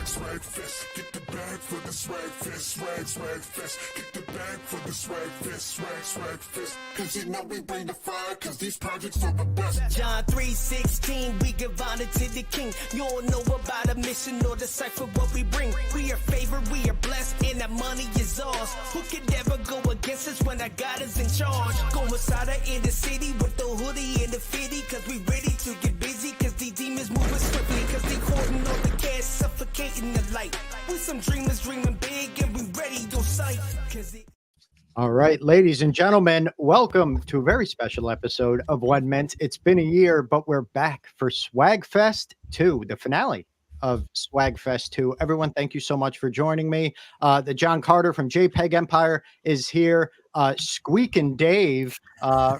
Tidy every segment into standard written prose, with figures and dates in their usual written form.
SWAGFEST, get the bag for the SWAGFEST, SWAGFEST, get the bag for the SWAGFEST, SWAGFEST, cause you know we bring the fire, cause these projects are the best. John 3:16, we give honor to the king. You don't know about a mission or decipher what we bring. We are favored, we are blessed, and that money is ours. Who could ever go against us when our God is in charge? Go inside of in the city with the hoodie and the fitty, cause we ready to get busy, cause these demons moving swiftly, cause they hoarding all the cash, suffocating the light. We some dreamers dreaming big, and we ready on sight. All right, ladies and gentlemen, welcome to a very special episode of WenMint. It's been a year, but we're back for SWAGFEST 2, the finale of SWAGFEST 2. Everyone, thank you so much for joining me. The John Carter from JPEG Empire is here. Squeakin' Dave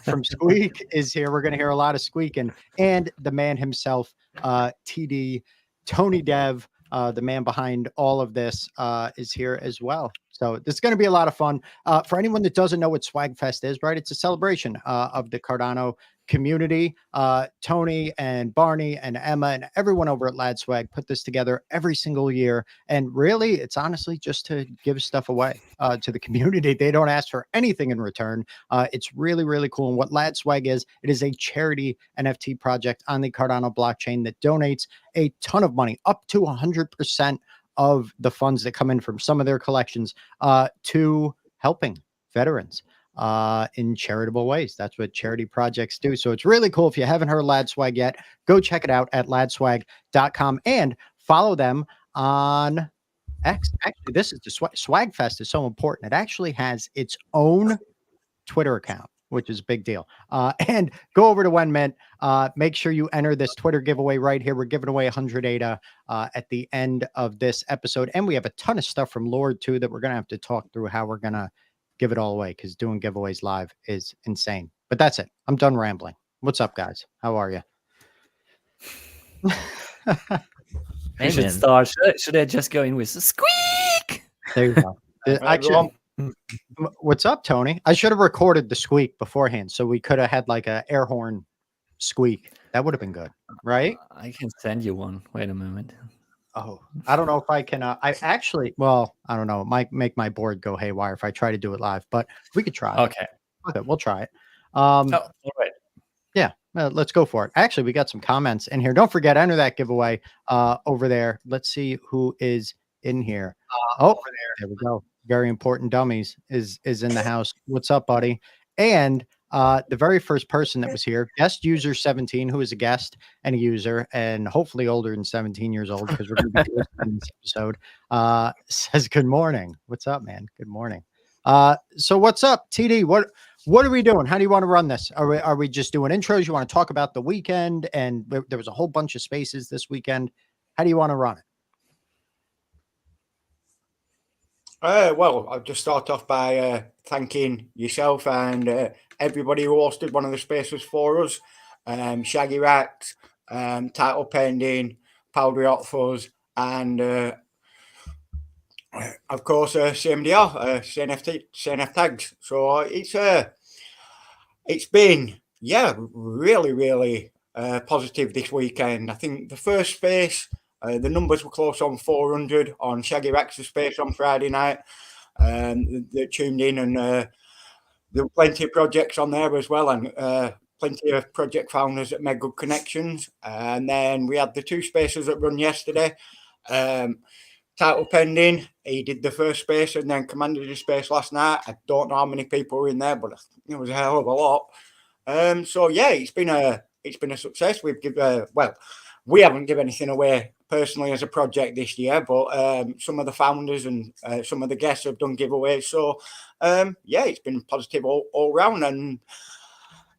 from Squeak is here. We're going to hear a lot of squeaking. And the man himself, TD, Tony Dev, the man behind all of this, is here as well. So this is going to be a lot of fun. For anyone that doesn't know what SWAGFEST is, right? It's a celebration of the Cardano community. Tony and Barney and Emma and everyone over at LADSWAG put this together every single year. And really, it's honestly just to give stuff away to the community. They don't ask for anything in return. It's really, really cool. And what LADSWAG is, it is a charity NFT project on the Cardano blockchain that donates a ton of money, up to 100% of the funds that come in from some of their collections to helping veterans in charitable ways. That's what charity projects do. So it's really cool. If you haven't heard LADSWAG yet, go check it out at ladswag.com and follow them on X. Actually, this is the SWAGFEST is so important. It actually has its own Twitter account, which is a big deal. And go over to WenMint. Make sure you enter this Twitter giveaway right here. We're giving away 100 ADA at the end of this episode. And we have a ton of stuff from Lord, too, that we're going to have to talk through how we're going to give it all away, because doing giveaways live is insane. But that's it. I'm done rambling. What's up, guys? How are you? I should start. Should I just go in with a squeak? There you go. What's up, Tony? I should have recorded the squeak beforehand, so we could have had like a air horn squeak. That would have been good, right? I can send you one. Wait a moment. Oh, I don't know if I can. I actually, well, I don't know. It might make my board go haywire if I try to do it live, but we could try. Okay. Okay, we'll try it. All right. Yeah, let's go for it. Actually, we got some comments in here. Don't forget, enter that giveaway over there. Let's see who is in here. Over there we go. Very important dummies is in the house. What's up, buddy? And the very first person that was here, guest user 17, who is a guest and a user, and hopefully older than 17 years old, because we're going to be in this episode, says good morning. What's up, man? Good morning. So what's up, TD? What are we doing? How do you want to run this? Are we just doing intros? You want to talk about the weekend? And there was a whole bunch of spaces this weekend. How do you want to run it? Well, I'll just start off by thanking yourself and everybody who hosted one of the spaces for us. Shaggy Racks, Title Pending, Powdery Hot Fuzz, and of course CMDR, CNF Tags. So it's been, yeah, really positive this weekend. I think the first space, the numbers were close on 400 on Shaggy Racks' space on Friday night. They tuned in, and there were plenty of projects on there as well, and plenty of project founders that made good connections. And then we had the two spaces that run yesterday. Title Pending, he did the first space and then commanded the space last night. I don't know how many people were in there, but it was a hell of a lot. So yeah, it's been a success. We've given we haven't given anything away personally as a project this year, but some of the founders and some of the guests have done giveaways. So yeah, it's been positive all round, and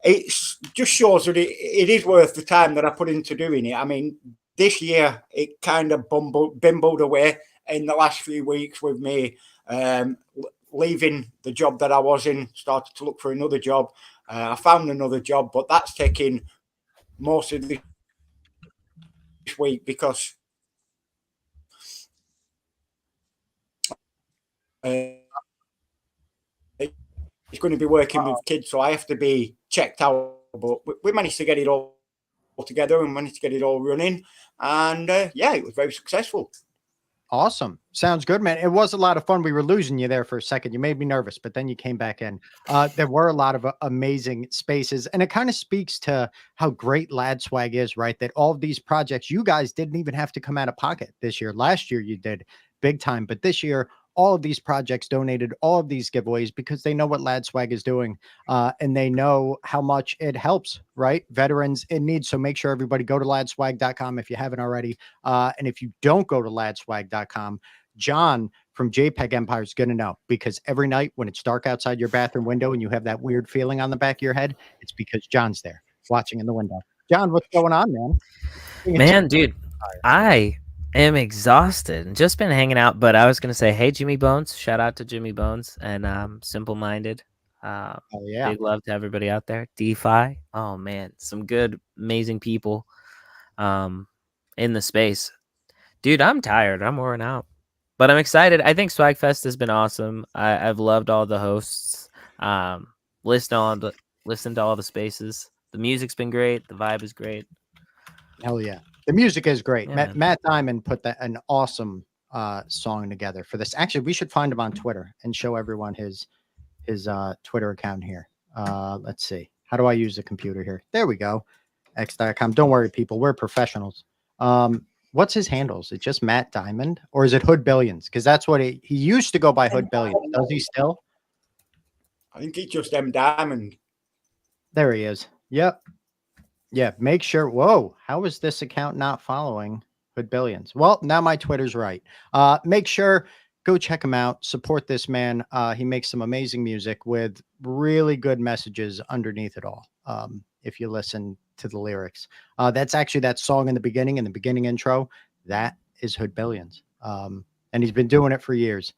it just shows that it is worth the time that I put into doing it. I mean, this year it kind of bimbled away in the last few weeks with me leaving the job that I was in, started to look for another job. I found another job, but that's taking most of this week because going to be working with kids, so I have to be checked out. But we managed to get it all together and managed to get it all running. And yeah, it was very successful. Awesome. Sounds good, man. It was a lot of fun. We were losing you there for a second. You made me nervous, but then you came back in. There were a lot of amazing spaces, and it kind of speaks to how great LADSWAG is, right? That all of these projects, you guys didn't even have to come out of pocket this year. Last year you did big time, but this year all of these projects donated all of these giveaways because they know what LADSWAG is doing, and they know how much it helps, right? Veterans in need. So make sure everybody go to ladswag.com if you haven't already. And if you don't go to ladswag.com, John from JPEG Empire is going to know, because every night when it's dark outside your bathroom window and you have that weird feeling on the back of your head, it's because John's there watching in the window. John, what's going on, man? Man, dude, I am exhausted. Just been hanging out, but I was gonna say, hey, Jimmy Bones, shout out to Jimmy Bones and Simple Minded. Oh yeah, big love to everybody out there. DeFi, oh man, some good, amazing people in the space. Dude, I'm tired. I'm worn out, but I'm excited. I think SWAGFest has been awesome. I've loved all the hosts. Listen to all the spaces. The music's been great. The vibe is great. hell yeah. The music is great. Yeah, Matt Diamond put an awesome song together for this. Actually, we should find him on Twitter and show everyone his Twitter account here. Let's see. How do I use the computer here? There we go. X.com. Don't worry, people. We're professionals. What's his handles? Is it just Matt Diamond, or is it Hood Billions? Because that's what he used to go by, Hood Billions. Does he still? I think it's just M Diamond. There he is. Yep. Yeah, make sure. Whoa, how is this account not following Hood Billions? Well, now my Twitter's right. Make sure, go check him out. Support this man. He makes some amazing music with really good messages underneath it all. If you listen to the lyrics, that's actually that song in the beginning intro. That is Hood Billions. And he's been doing it for years,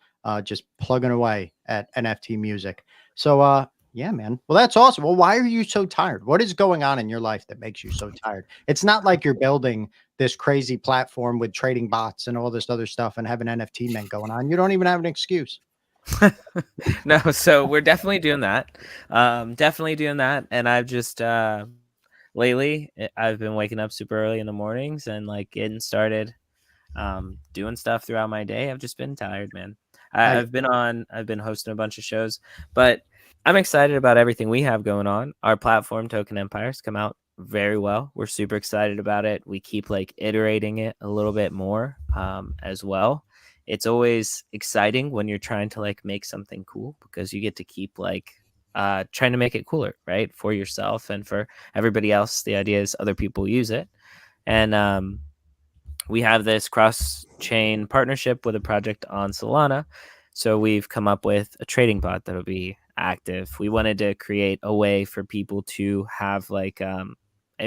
just plugging away at NFT music. So, yeah, man. Well, that's awesome. Well, why are you so tired? What is going on in your life that makes you so tired? It's not like you're building this crazy platform with trading bots and all this other stuff and having NFT men going on. You don't even have an excuse. No, so we're definitely doing that. And I've just lately I've been waking up super early in the mornings and like getting started doing stuff throughout my day. I've just been tired, man. I've been hosting a bunch of shows, but I'm excited about everything we have going on. Our platform, Token Empires, come out very well. We're super excited about it. We keep like iterating it a little bit more as well. It's always exciting when you're trying to like make something cool, because you get to keep like trying to make it cooler, right? For yourself and for everybody else. The idea is other people use it. And we have this cross-chain partnership with a project on Solana. So we've come up with a trading bot that'll be active. We wanted to create a way for people to have like a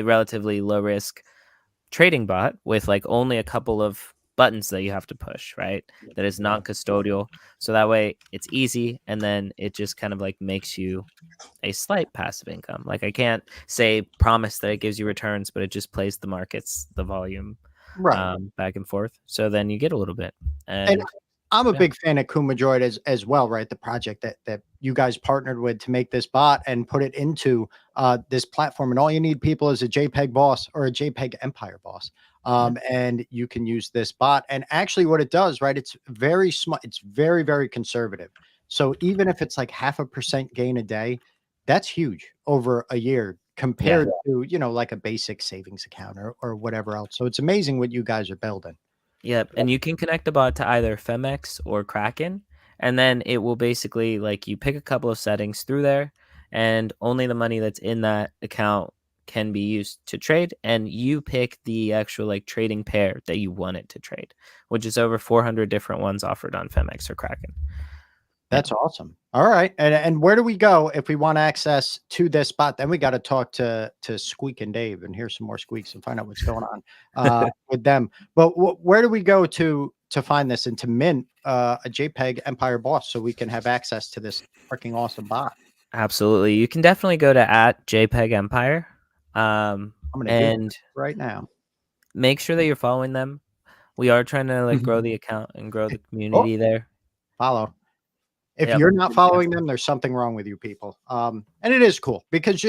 relatively low risk trading bot with like only a couple of buttons that you have to push, right? That is non-custodial. So that way it's easy, and then it just kind of like makes you a slight passive income. Like I can't say promise that it gives you returns, but it just plays the markets, the volume back and forth. So then you get a little bit. And I'm a big fan of Kumadroid as well, right? The project that you guys partnered with to make this bot and put it into this platform. And all you need, people, is a JPEG boss or a JPEG Empire boss. And you can use this bot. And actually what it does, right? It's very smart. It's very, very conservative. So even if it's like 0.5% gain a day, that's huge over a year compared to, you know, like a basic savings account or whatever else. So it's amazing what you guys are building. Yep. And you can connect the bot to either Femex or Kraken. And then it will basically like you pick a couple of settings through there, and only the money that's in that account can be used to trade. And you pick the actual like trading pair that you want it to trade, which is over 400 different ones offered on Femex or Kraken. That's awesome. All right. And where do we go if we want access to this bot? Then we got to talk to Squeak and Dave and hear some more squeaks and find out what's going on with them. But where do we go to find this and to mint a JPEG Empire boss so we can have access to this freaking awesome bot? Absolutely. You can definitely go to @JPEG Empire. I'm going to do it right now. Make sure that you're following them. We are trying to like grow the account and grow the community there. Follow. If Yep. you're not following them, there's something wrong with you people. And it is cool because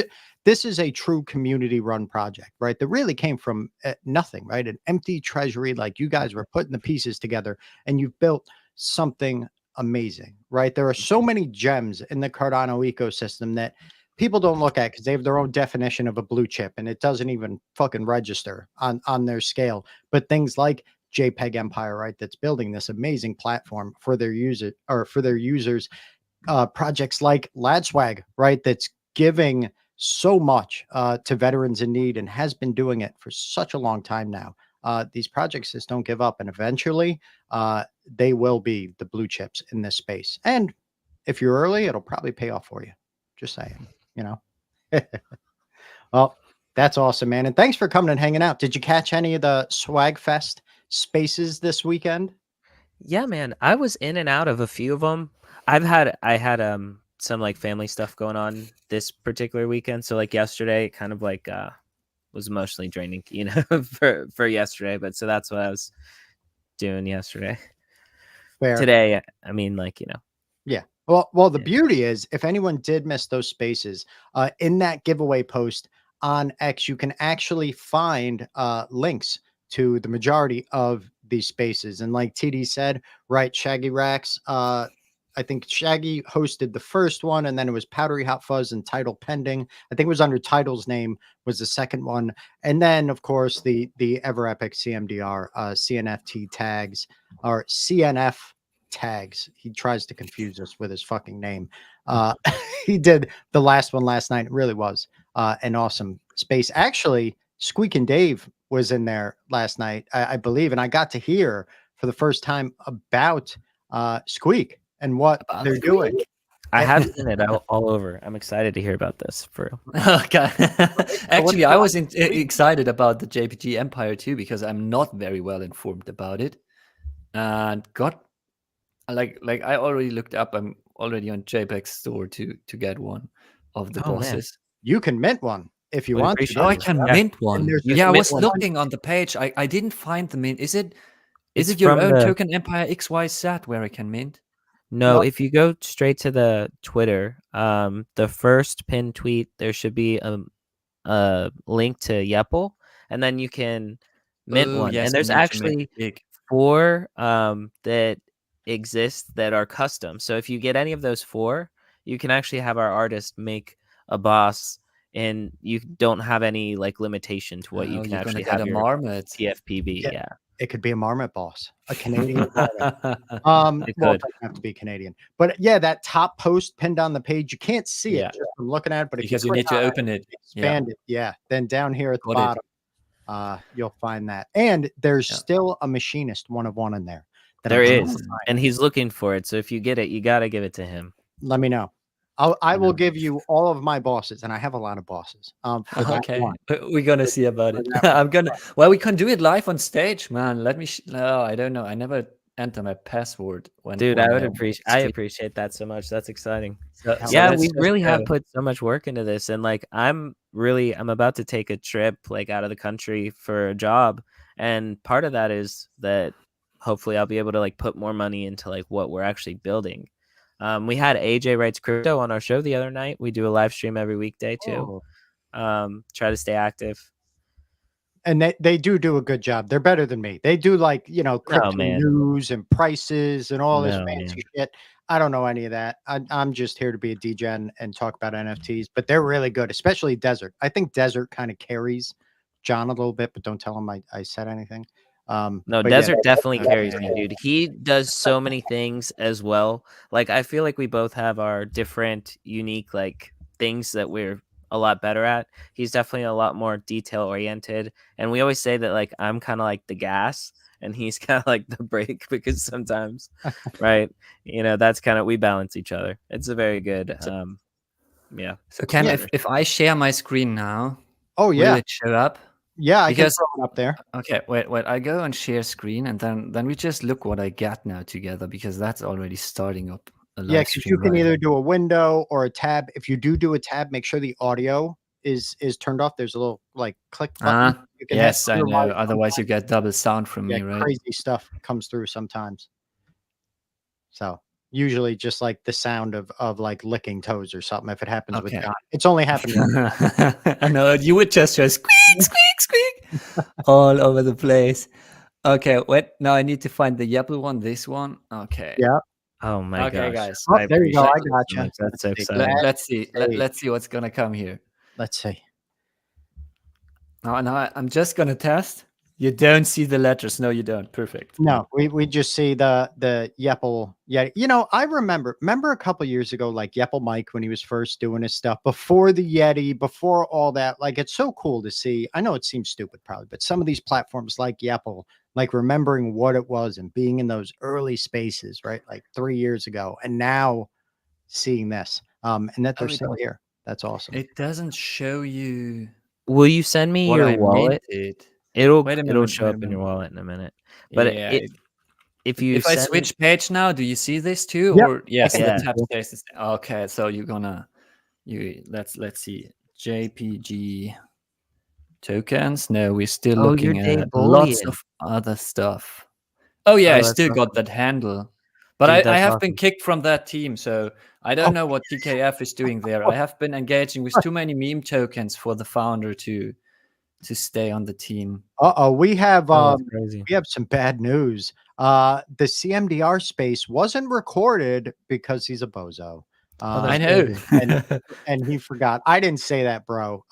this is a true community-run project, right? That really came from nothing, right? An empty treasury, like you guys were putting the pieces together, and you've built something amazing, right? There are so many gems in the Cardano ecosystem that people don't look at because they have their own definition of a blue chip, and it doesn't even fucking register on their scale. But things like JPEG Empire, right? That's building this amazing platform for their users. Projects like LADSWAG, right? That's giving so much to veterans in need and has been doing it for such a long time now. These projects just don't give up, and eventually they will be the blue chips in this space. And if you're early, it'll probably pay off for you. Just saying, you know. Well, that's awesome, man. And thanks for coming and hanging out. Did you catch any of the SWAGFEST spaces this weekend? Yeah, man. I was in and out of a few of them. I had some like family stuff going on this particular weekend. So like yesterday, kind of like was emotionally draining, you know, for yesterday. But so that's what I was doing yesterday. Fair. Today, I mean, like, you know. Yeah. Well, the beauty is, if anyone did miss those spaces, in that giveaway post on X, you can actually find links to the majority of these spaces. And like TD said, right, Shaggy Racks, I think Shaggy hosted the first one, and then it was Powdery Hot Fuzz and Title Pending. I think it was under Title's name was the second one. And then, of course, the ever epic CMDR, CNFT tags, or CNF tags. He tries to confuse us with his fucking name. He did the last one last night. It really was an awesome space. Actually, Squeak and Dave was in there last night, I believe, and I got to hear for the first time about Squeak and what they're doing. I have seen it all over. I'm excited to hear about this for real. Okay. Actually, I was excited about the JPG Empire too, because I'm not very well informed about it, and got like I already looked up. I'm already on JPEG store to get one of the bosses. You can mint one if you want to. Oh, I can mint one. Yeah, I was one. looking on the page. I didn't find the mint. Is it It's your from own the- token Empire XYZ where I can mint? No, Well- if you go straight to the Twitter, the first pinned tweet, there should be a link to Yepple, and then you can mint Oh, one. yes, And there's mint, actually big. 4 that exist that are custom. So if you get any of those 4, you can actually have our artist make a boss, and you don't have any like limitation to what you Oh, can you're actually gonna get have a your marmot. TFPB. Yeah. Yeah. It could be a marmot boss, a Canadian. It Well, it could. doesn't have to be Canadian, but yeah, that top post pinned on the page, you can't see Yeah. it just from looking at it, but if Because you click need to on it, open it. Yeah. expand it, yeah, then down here at the Got it. bottom, you'll find that. And there's Yeah. still a machinist 1 of 1 in there. that There I'm trying is, to find. and he's looking for it. So if you get it, you got to give it to him. Let me know. I will give you all of my bosses, and I have a lot of bosses. For that Okay, one. we're gonna see about it. that one. I'm gonna. Well, we can do it live on stage, man. Let me. No, I don't know. I never enter my password when. Dude, when I would I appreciate that so much. That's exciting. So Yeah, let's we just really have go. put so much work into this, and like I'm about to take a trip like out of the country for a job, and part of that is that hopefully I'll be able to like put more money into like what we're actually building. We had AJ Writes Crypto on our show the other night. We do a live stream every weekday too. Try to stay active. And they do a good job. They're better than me. They do like, crypto man. news and prices and all this No, fancy man. shit. I don't know any of that. I'm just here to be a degen and talk about NFTs, but they're really good, especially Desert. I think Desert kind of carries John a little bit, but don't tell him I said anything. No, but yeah, Desert they- definitely carries me, dude. He does so many things as well. Like I feel like we both have our different, unique like things that we're a lot better at. He's definitely a lot more detail oriented, and we always say that like I'm kind of like the gas, and he's kind of like the brake because sometimes, right? That's kind of we balance each other. It's a very good, yeah. So Ken, Yeah. if I share my screen now, Oh yeah, will it show up? yeah. I can Because- throw it up there. Okay, wait. I go and share screen, and then we just look what I get now together, because that's already starting up. A Yeah, live because stream you can right either now. do a window or a tab. If you do a tab, make sure the audio is turned off. There's a little like click button. You can hit Yes, I know. otherwise Otherwise, you get double sound from me, right? crazy stuff comes through sometimes. So usually just like the sound of like licking toes or something. If it happens with Okay. John, it's only happened. I know you would just go squeak, squeak, squeak all over the place. Okay, wait. Now I need to find the Yapple one. This one. Okay. Yeah. Oh my Okay, gosh. guys. Oh, I there you go. I appreciate it so gotcha. much. That's so Let's see. exciting. Let's see. Hey. Let's see what's gonna come here. Let's see. Now I'm just gonna test. You don't see the letters. No, you don't. Perfect. No, we just see the Yepple. Yeah, you know, I remember a couple years ago, like Yepple Mike when he was first doing his stuff before the Yeti, before all that. Like, it's so cool to see. I know it seems stupid probably, but some of these platforms like Yepple, like remembering what it was and being in those early spaces, right? Like 3 years ago, and now seeing this, and that they're still here. That's awesome. It doesn't show you Will you send me what your I wallet? minted. It'll Wait a it'll moment, show wait a up in your moment. wallet in a minute. But Yeah, if you if I send, switch page now, do you see this too? Yep. Or yes, Yeah. the tab stays the same. Okay, so you're gonna let's see. JPG tokens. No, we're still Oh, looking you're at lots Bullion. of other stuff. Oh yeah, Oh, I that's still got awesome. that handle. But Dude, I that's have been awesome. kicked from that team, so I don't know what TKF is doing there. I have been engaging with too many meme tokens for the founder to stay on the team. We have Oh, that's crazy. we have some bad news. The CMDR space wasn't recorded because he's a bozo. I know. And he forgot. I didn't say that, bro.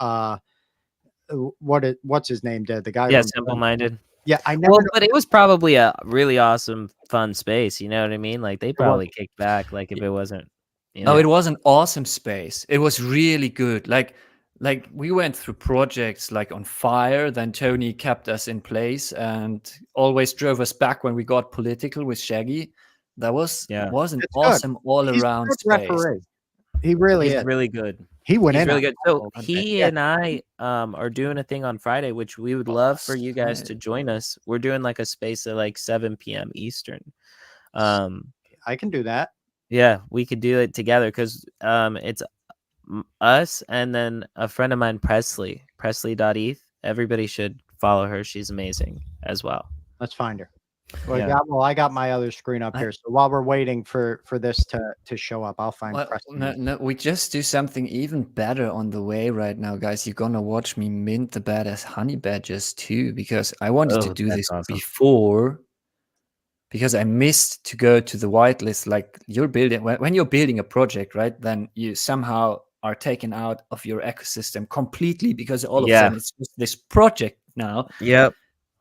What's his name? The guy. Yeah, from- simple minded. Yeah, I never. Well, know- but it was probably a really awesome, fun space. You know what I mean? Like they was. probably kicked back. Like if it wasn't, you No, know. it was an awesome space. It was really good. Like we went through projects like on fire, then Tony kept us in place and always drove us back when we got political with Shaggy. That was an It's good. awesome all He's a around good space. referee. He really He's is. really good. He went He's in. really on good. So all of it. he Yeah. and I are doing a thing on Friday, which we would love for you guys to join us. We're doing like a space at like 7 p.m. Eastern. I can do that. Yeah, we could do it together because it's us and then a friend of mine, Presley.eth. Everybody should follow her. She's amazing as well. Let's find her. Well, Yeah. I got my other screen up here. So while we're waiting for this to show up, I'll find. Well, Preston. no, we just do something even better on the way right now, guys. You're gonna watch me mint the badass honey badges too, because I wanted to Oh, do that's this awesome. before, because I missed to go to the whitelist. Like you're building when you're building a project, right? Then you somehow are taken out of your ecosystem completely because all of a sudden it's just this project now. Yep.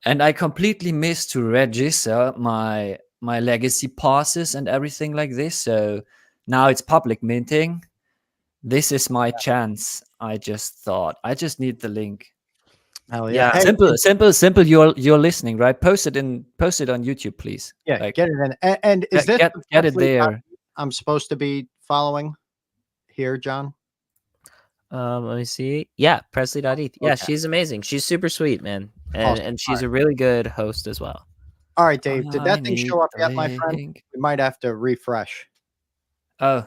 And I completely missed to register my legacy passes and everything like this. So now it's public minting. This is my chance. I just thought I just need the link. Hell Yeah. yeah. Hey, Simple. You're listening, right? Post it on YouTube, please. yeah, Like, get it in. And is this get the it Presley there? I'm supposed to be following here, John? Let me see. Yeah, Presley.eth. Yeah, Okay. she's amazing. She's super sweet, man. And Awesome. and she's a really good host as well. All right, Dave. Did that I thing need show up the yet, my friend? link. We might have to refresh Oh,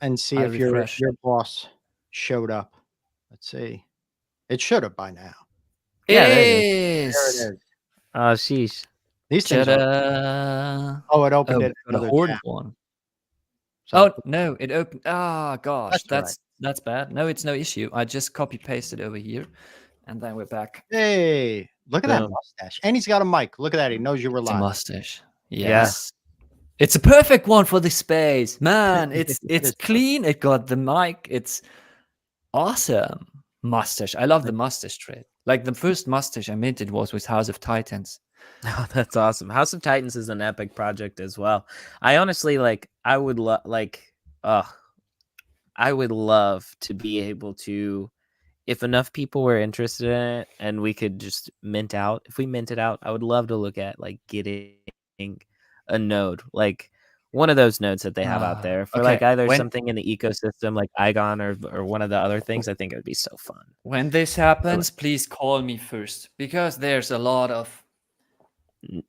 and see I if your refreshed. boss showed up. Let's see. It should have by now. Yeah, there it There it is. Oh, sheesh. These things are, Ta-da. oh, it opened Oh, it. got a another horde tab. one. So- Oh no, it opened. Ah, gosh, That's all right. that's bad. No, it's no issue. I just copy pasted over here, and then we're back. Hey, look at that Boom. mustache. And he's got a mic. Look at that. He knows you were It's a live. mustache. Yeah. Yes. It's a perfect one for the space, man. It's is clean. It got the mic. It's awesome. Mustache. I love the mustache trait. Like the first mustache I minted was with House of Titans. Oh, that's awesome. House of Titans is an epic project as well. I honestly I would I would love to be able to, if enough people were interested in it and we could just mint out, if we mint it out, I would love to look at like getting a node, like one of those nodes that they have out there for like okay. either When- something in the ecosystem like Igon or one of the other things. I think it would be so fun. When this happens, please call me first, because there's a lot of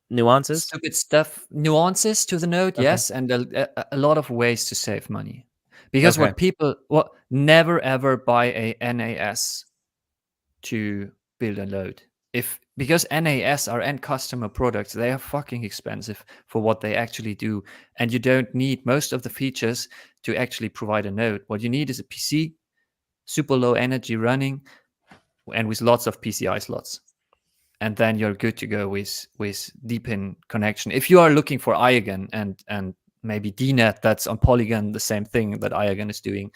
Nuances. stupid stuff, nuances to the node, Okay. yes, and a lot of ways to save money. Because Okay. what people never ever buy a NAS to build a node. because NAS are end customer products, they are fucking expensive for what they actually do. And you don't need most of the features to actually provide a node. What you need is a PC, super low energy running, and with lots of PCI slots. And then you're good to go with DPIN connection. If you are looking for IAGAN and maybe DNet, that's on Polygon, the same thing that IAGAN is doing.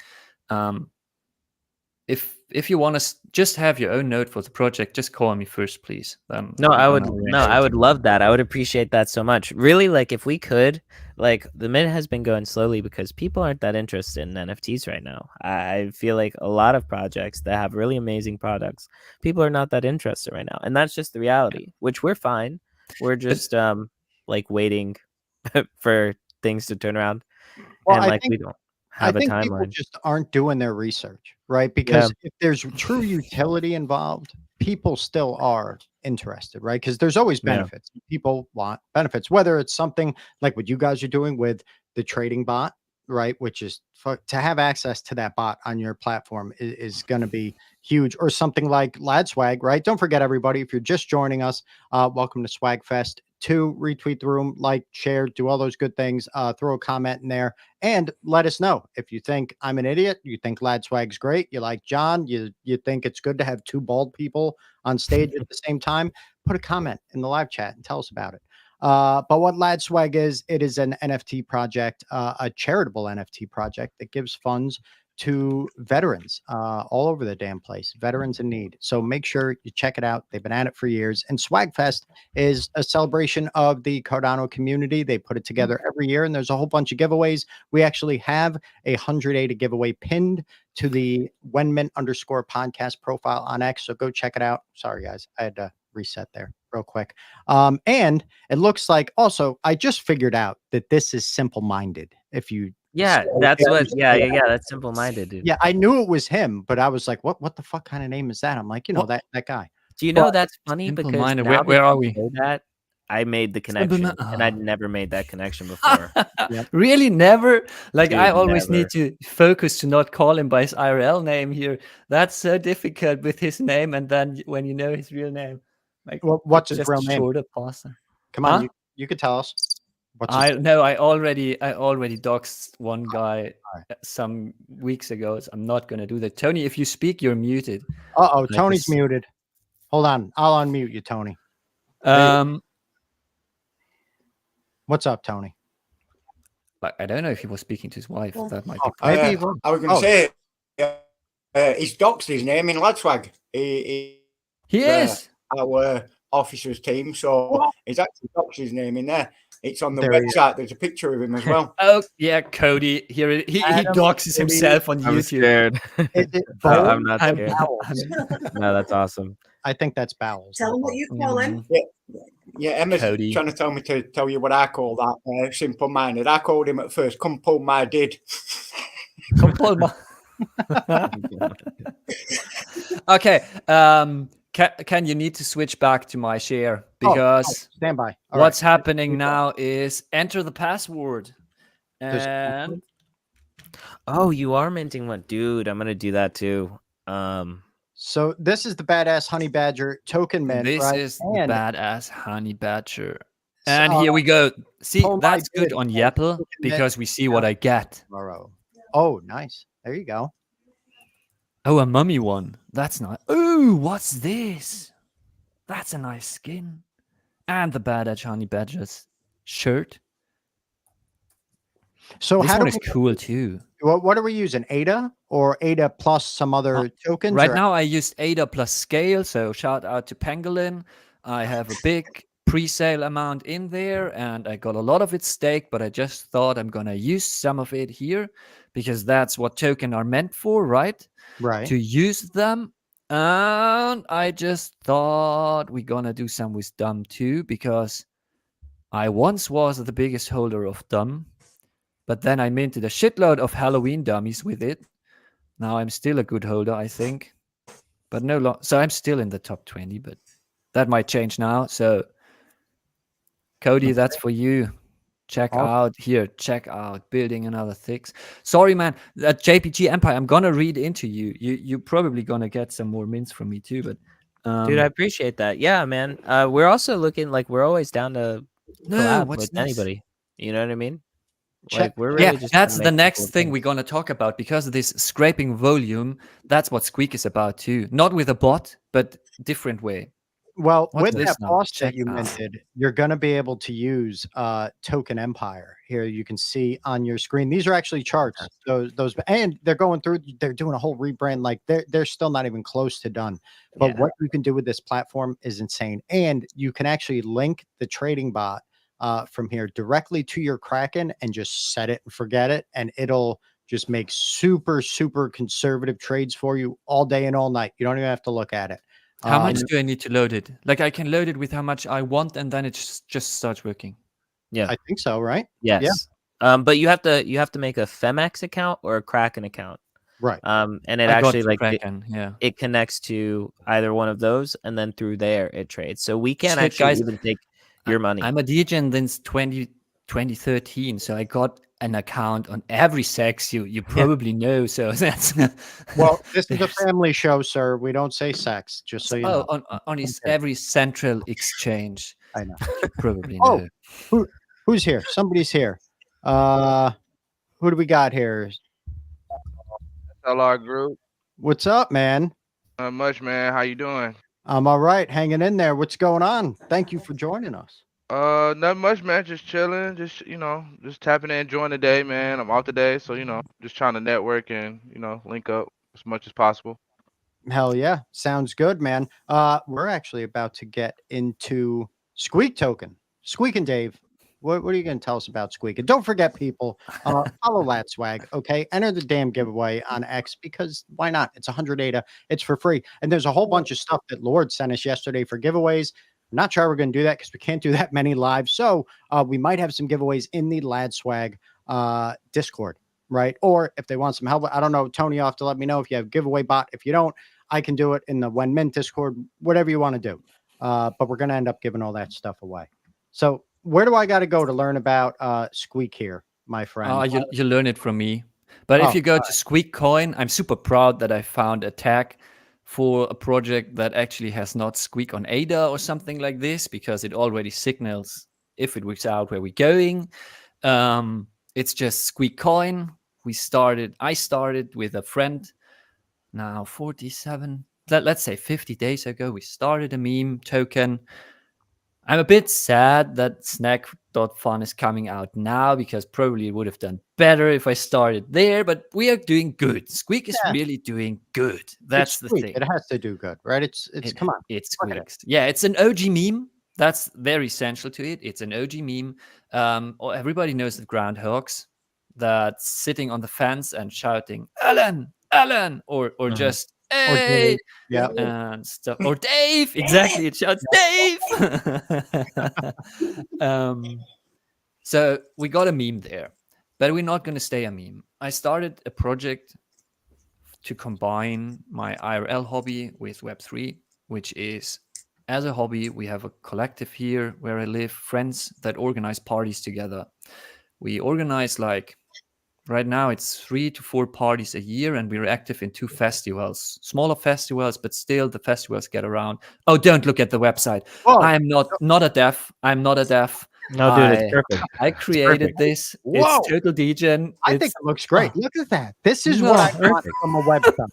If you want to just have your own node for the project, just call me first, please. No, I would love that. I would appreciate that so much. Really, like if we could, like the mint has been going slowly because people aren't that interested in NFTs right now. I feel like a lot of projects that have really amazing products, people are not that interested right now, and that's just the reality. Which we're fine. We're just like waiting for things to turn around, Well, and I like think- we don't I have a think people timeline. just aren't doing their research, right? Because if there's true utility involved, people still are interested, right? Because there's always Yeah. benefits. People want benefits, whether it's something like what you guys are doing with the trading bot, right? Which is to have access to that bot on your platform is going to be huge, or something like LADSWAG, right? Don't forget, everybody, if you're just joining us, welcome to SWAGFest. 2, retweet the room, like, share, do all those good things. Throw a comment in there and let us know if you think I'm an idiot, you think LADSWAG's great, you like John, you think it's good to have 2 bald people on stage at the same time. Put a comment in the live chat and tell us about it. But what LADSWAG is, it is an NFT project, a charitable NFT project that gives funds to veterans all over the damn place, veterans in need. So make sure you check it out. They've been at it for years. And SWAGFest is a celebration of the Cardano community. They put it together every year, and there's a whole bunch of giveaways. We actually have a 180 giveaway pinned to the WenMint_podcast profile on X. So go check it out. Sorry, guys. I had to reset there real quick. And it looks like also, I just figured out that this is simple-minded. If you That's simple-minded, dude. Yeah, I knew it was him, but I was like, what the fuck kind of name is that? I'm like, that guy. Do you know that's funny? Because Simple-minded. now Where that are you we? say that, I made the connection, and I'd never made that connection before. Really, never. Like Dude, I always never. need to focus to not call him by his IRL name here. That's so difficult with his name, and then when you know his real name, like What's his just real name? shorter pasta. Come on, Huh? you could tell us. What's his I already doxed one guy some weeks ago. So I'm not gonna do that. Tony, if you speak, you're muted. Uh-oh, Like Tony's this. muted. Hold on, I'll unmute you, Tony. What's up, Tony? Like I don't know if he was speaking to his wife. That might be. Maybe he was. I was going to say, he's doxed his name in LADSWAG. He is. Our officers team, so he's actually doxed his name in there. It's on the There he website. There's a picture of him as well. Oh yeah, Cody. Here he doxes himself on I'm YouTube. scared. Is it No, Bowles I'm not or scared. Bowles? No, that's awesome. I think that's Bowles. Tell him what you call him. Yeah, Emma's Cody. trying to tell me to tell you what I call that. Simple-minded. I called him at first. Come pull my did. Come pull my. Okay. Can you need to switch back to my share because Stand by. All what's right. happening now is enter the password. And Oh, you are minting one, dude. I'm gonna do that too. So this is the badass honey badger token mint. this right? is the And badass honey badger. And So, here we go. See, oh my that's good goodness. on Yapple Token because we see what I get. tomorrow. Oh, nice. There you go. Oh, a mummy one. That's nice. Ooh, what's this? That's a nice skin. And the badass honey badger's shirt. So This how one do is cool too. what are we using? ADA or ADA plus some other tokens? Right or- now, I used ADA plus scale. So shout out to Pangolin. I have a big pre-sale amount in there, and I got a lot of it staked. But I just thought I'm gonna use some of it here because that's what tokens are meant for, right? right. To use them. And I just thought we're gonna do some with dumb too because I once was the biggest holder of dumb. But then I minted a shitload of Halloween dummies with it. Now I'm still a good holder, I think. But so I'm still in the top 20, but that might change now. So Cody, that's for you. Check out building another Thix. Sorry, man. That JPG Empire, I'm gonna read into you. You probably gonna get some more mints from me too, but Dude, I appreciate that. Yeah, man. We're also looking like we're always down to collab what's with this? anybody. You know what I mean? Check. Like we're Yeah, really just trying to that's make the some next cool thing things. we're going to talk about, because of this scraping volume. That's what Squeak is about too. Not with a bot, but different way. Well, What's with this that now? boss Check that you out. minted, you're going to be able to use Token Empire. Here you can see on your screen. These are actually charts. Those, and they're going through. They're doing a whole rebrand. Like they're still not even close to done. But Yeah. what you can do with this platform is insane, and you can actually link the trading bot from here directly to your Kraken and just set it and forget it, and it'll just make super conservative trades for you all day and all night. You don't even have to look at it. How much do I need to load it? Like I can load it with how much I want, and then it just starts working. Yeah. I think so, right? Yes. But you have to make a Femex account or a Kraken account. Right. And it I got actually the like Kraken, yeah. it connects to either one of those, and then through there it trades. So we can't Shit, actually guys, even take your money. I'm a degen since 2013, so I got an account on every sex you probably know. So that's Well, this is a family show, sir. We don't say sex, just so you know. on every central exchange. I know. You probably Oh, know. who's here? Somebody's here. Who do we got here? LR group. What's up, man? Not much, man. How you doing? I'm all right, hanging in there. What's going on? Thank you for joining us. Not much, man. Just chilling. Just just tapping in, enjoying the day, man. I'm off today, so just trying to network and link up as much as possible. Hell yeah, sounds good, man. We're actually about to get into Squeak Token. Squeak and Dave, what are you going to tell us about Squeak? And don't forget, people, follow LADSWAG, okay? Enter the damn giveaway on X, because why not? It's 100 ADA. It's for free. And there's a whole bunch of stuff that Lord sent us yesterday for giveaways. I'm not sure we're going to do that because we can't do that many live. So we might have some giveaways in the LADSWAG Discord, right? Or if they want some help, I don't know, Tony, you'll have to let me know if you have a giveaway bot. If you don't, I can do it in the WenMint Discord, whatever you want to do. But we're going to end up giving all that stuff away. So where do I got to go to learn about Squeak here, my friend? You learn it from me. But if you go to Squeak Coin, I'm super proud that I found a tag for a project that actually has not Squeak on ADA or something like this, because it already signals if it works out where we're going. It's just Squeak Coin. I started with a friend now 47, let's say 50 days ago. We started a meme token. I'm a bit sad that snack.fun is coming out now, because probably it would have done better if I started there, but we are doing good. Squeak is really doing good. That's the thing. It has to do good, right? It's come on. It squeaks. Yeah, it's an OG meme. That's very essential to it. It's an OG meme. Everybody knows the groundhogs that's sitting on the fence and shouting, Alan, Alan, or just hey, yeah, and stuff. Or Dave, exactly. It shouts Dave. So we got a meme there, but we're not going to stay a meme. I started a project to combine my IRL hobby with Web3, which is, as a hobby, we have a collective here where I live, friends that organize parties together. We organize, like, right now it's 3 to 4 parties a year, and we're active in 2 festivals, smaller festivals, but still the festivals get around. Oh, don't look at the website. Whoa. I'm not a deaf. I'm not a deaf. No, dude, it's perfect. I created this. Whoa. It's total degen. I think it looks great. Look at that. This is what I want from a website.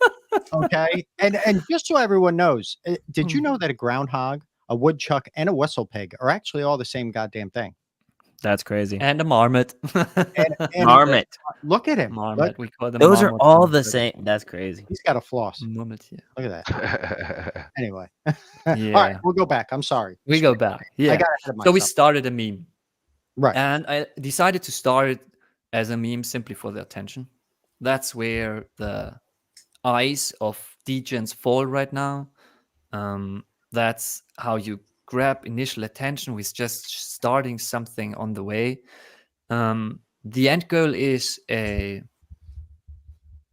Okay. And just so everyone knows, did you know that a groundhog, a woodchuck, and a whistle pig are actually all the same goddamn thing? That's crazy. And a marmot. And Marmot. Look at him. Marmot. We call them Those are marmot. all the same. That's crazy. He's got a floss. Marmot, yeah. Look at that. Anyway. Yeah. All right, we'll go back. I'm sorry. We go back. Yeah. I got ahead of So we myself. started a meme. Right. And I decided to start it as a meme simply for the attention. That's where the eyes of degens fall right now. That's how you grab initial attention with just starting something on the way. The end goal is a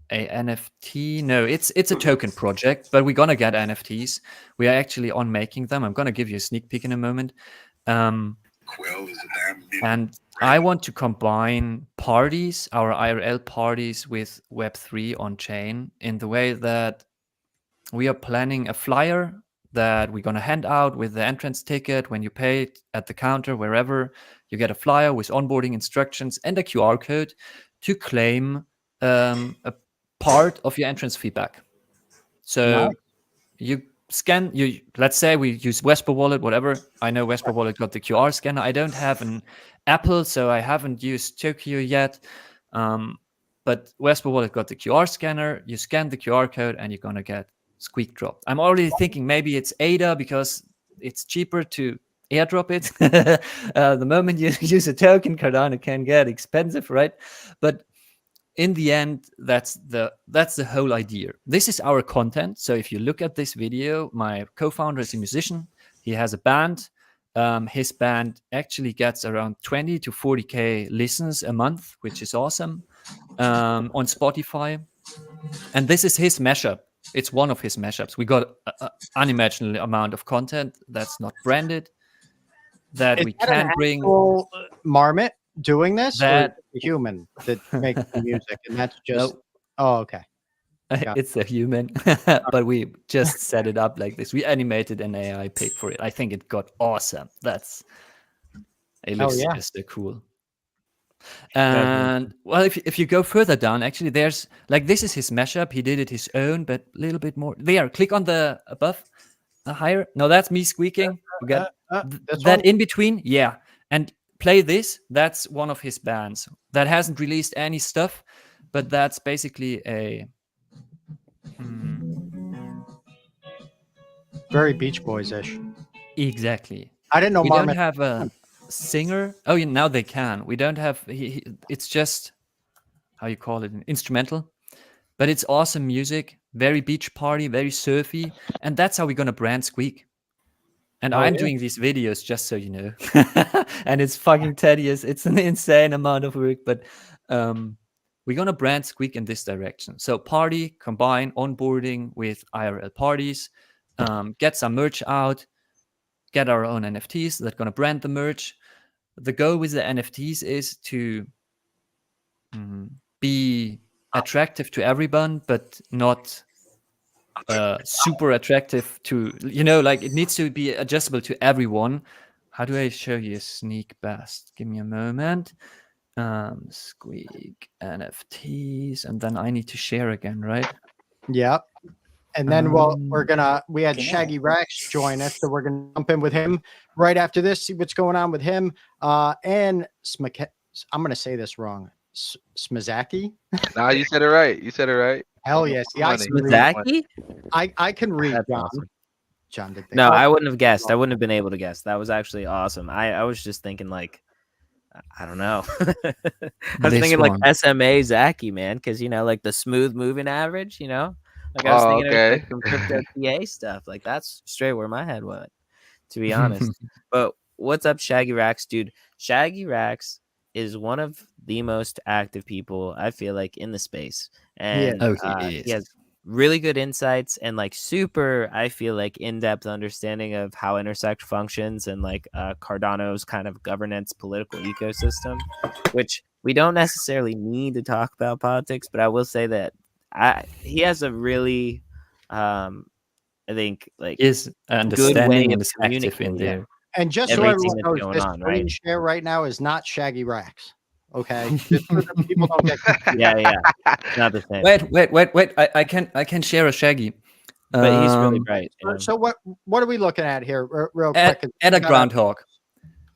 NFT. No, it's a token project, but we're gonna get NFTs. We are actually on making them. I'm gonna give you a sneak peek in a moment. And I want to combine parties, our IRL parties, with Web3 on chain in the way that we are planning a flyer that we're going to hand out with the entrance ticket when you pay it at the counter, wherever. You get a flyer with onboarding instructions and a QR code to claim a part of your entrance feedback. So Nice. you scan, let's say we use Vespa Wallet, whatever. I know Vespa Wallet got the QR scanner. I don't have an Apple, so I haven't used Tokyo yet. But Vespa Wallet got the QR scanner. You scan the QR code and you're going to get Squeak dropped. I'm already thinking maybe it's ADA because it's cheaper to airdrop it. The moment you use a token, Cardano can get expensive, right? But in the end, that's the whole idea. This is our content. So if you look at this video, my co-founder is a musician. He has a band. His band actually gets around 20 to 40K listens a month, which is awesome, on Spotify. And this is his mashup. It's one of his mashups. We got an unimaginable amount of content that's not branded, that we can bring. Marmot doing this, that or a human that makes the music, and that's just oh, okay. It's a human, but we just set it up like this. We animated an AI paid for it. I think it got awesome. It looks just so cool. And well, if you go further down, actually, there's like this is his mashup. He did it his own, but a little bit more. There, click on the above, higher. No, that's me squeaking. You get that in between, yeah. And play this. That's one of his bands that hasn't released any stuff, but that's basically a very Beach Boys-ish. Exactly. I didn't know we Marmot don't have a singer. Oh, yeah, now they can. We don't have. It's just how you call it, an instrumental, but it's awesome music. Very beach party, very surfy, and that's how we're gonna brand Squeak. And I'm doing these videos just so you know, and it's fucking tedious. It's an insane amount of work, but we're gonna brand Squeak in this direction. So party, combine onboarding with IRL parties, get some merch out, get our own NFTs that are gonna brand the merch. The goal with the NFTs is to be attractive to everyone, but not super attractive to, like it needs to be adjustable to everyone. How do I show you a sneak best? Give me a moment. Squeak NFTs, and then I need to share again, right? Yeah. And then we had Shaggy Rax join us, so we're gonna jump in with him right after this, see what's going on with him. And I'm gonna say this wrong. Smazaki? Nah, you said it right. Hell yes. Yeah, Smazaki? I can read. That's John. awesome. John did. No, I wouldn't have guessed. I wouldn't have been able to guess. That was actually awesome. I was just thinking like, I don't know. I was thinking like SMA Zaki, man, because like the smooth moving average, like I was thinking of like some crypto PA stuff. Like that's straight where my head went, to be honest. But what's up, Shaggy Rax, dude? Shaggy Rax is one of the most active people I feel like in the space, and he has really good insights and like super, I feel like, in-depth understanding of how Intersect functions and like Cardano's kind of governance political ecosystem, which we don't necessarily need to talk about politics, but I will say that he has a really I think like is understanding and is active in there. And just so everyone knows, this screen share right now is not Shaggy Rax. Okay, just so that people don't get yeah, not the same. Wait. I can share a Shaggy, but he's really bright. So what are we looking at here, real quick? At a groundhog.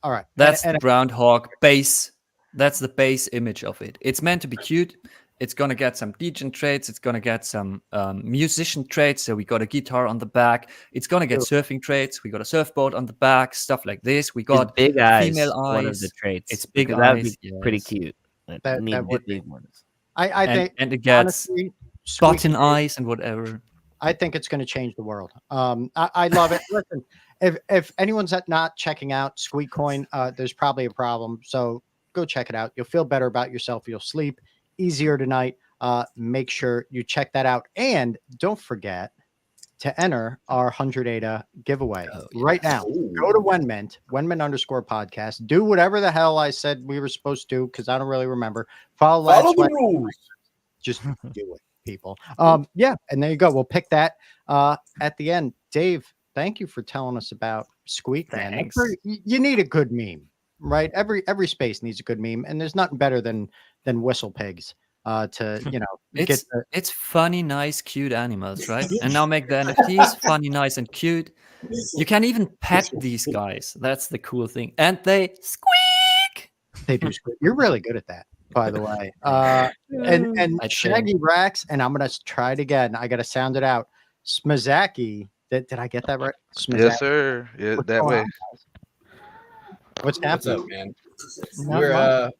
All right, that's the groundhog base. That's the base image of it. It's meant to be cute. It's gonna get some Degen traits. It's gonna get some musician traits. So we got a guitar on the back. It's gonna get surfing traits. We got a surfboard on the back. Stuff like this. We got big eyes. Female eyes. One of the traits. It's big eyes. That would be pretty cute. That would be. Ones. I think, and it gets button eyes and whatever. I think it's going to change the world. I love it. Listen, if anyone's not checking out Squeak Coin, there's probably a problem. So go check it out. You'll feel better about yourself. You'll sleep easier tonight. Make sure you check that out. And don't forget to enter our 100 ADA giveaway right now. Go to WenMint _podcast. Do whatever the hell I said we were supposed to, because I don't really remember. Follow the rules. Just do it, people. Yeah, and there you go. We'll pick that at the end. Dave, thank you for telling us about Squeak, man. Thanks. You need a good meme, right? Every space needs a good meme, and there's nothing better than whistle pigs to get It's funny, nice, cute animals, right? And now make the NFTs funny, nice, and cute. You can even pet these guys. That's the cool thing. And they squeak. they do squeak. You're really good at that, by the way. And I Shaggy Rax, and I'm gonna try it again. I gotta sound it out. Smazaki. Did I get that right? Yes, sir. Yeah, What's that going way. on, guys? What's What's happening? up, man? Not much.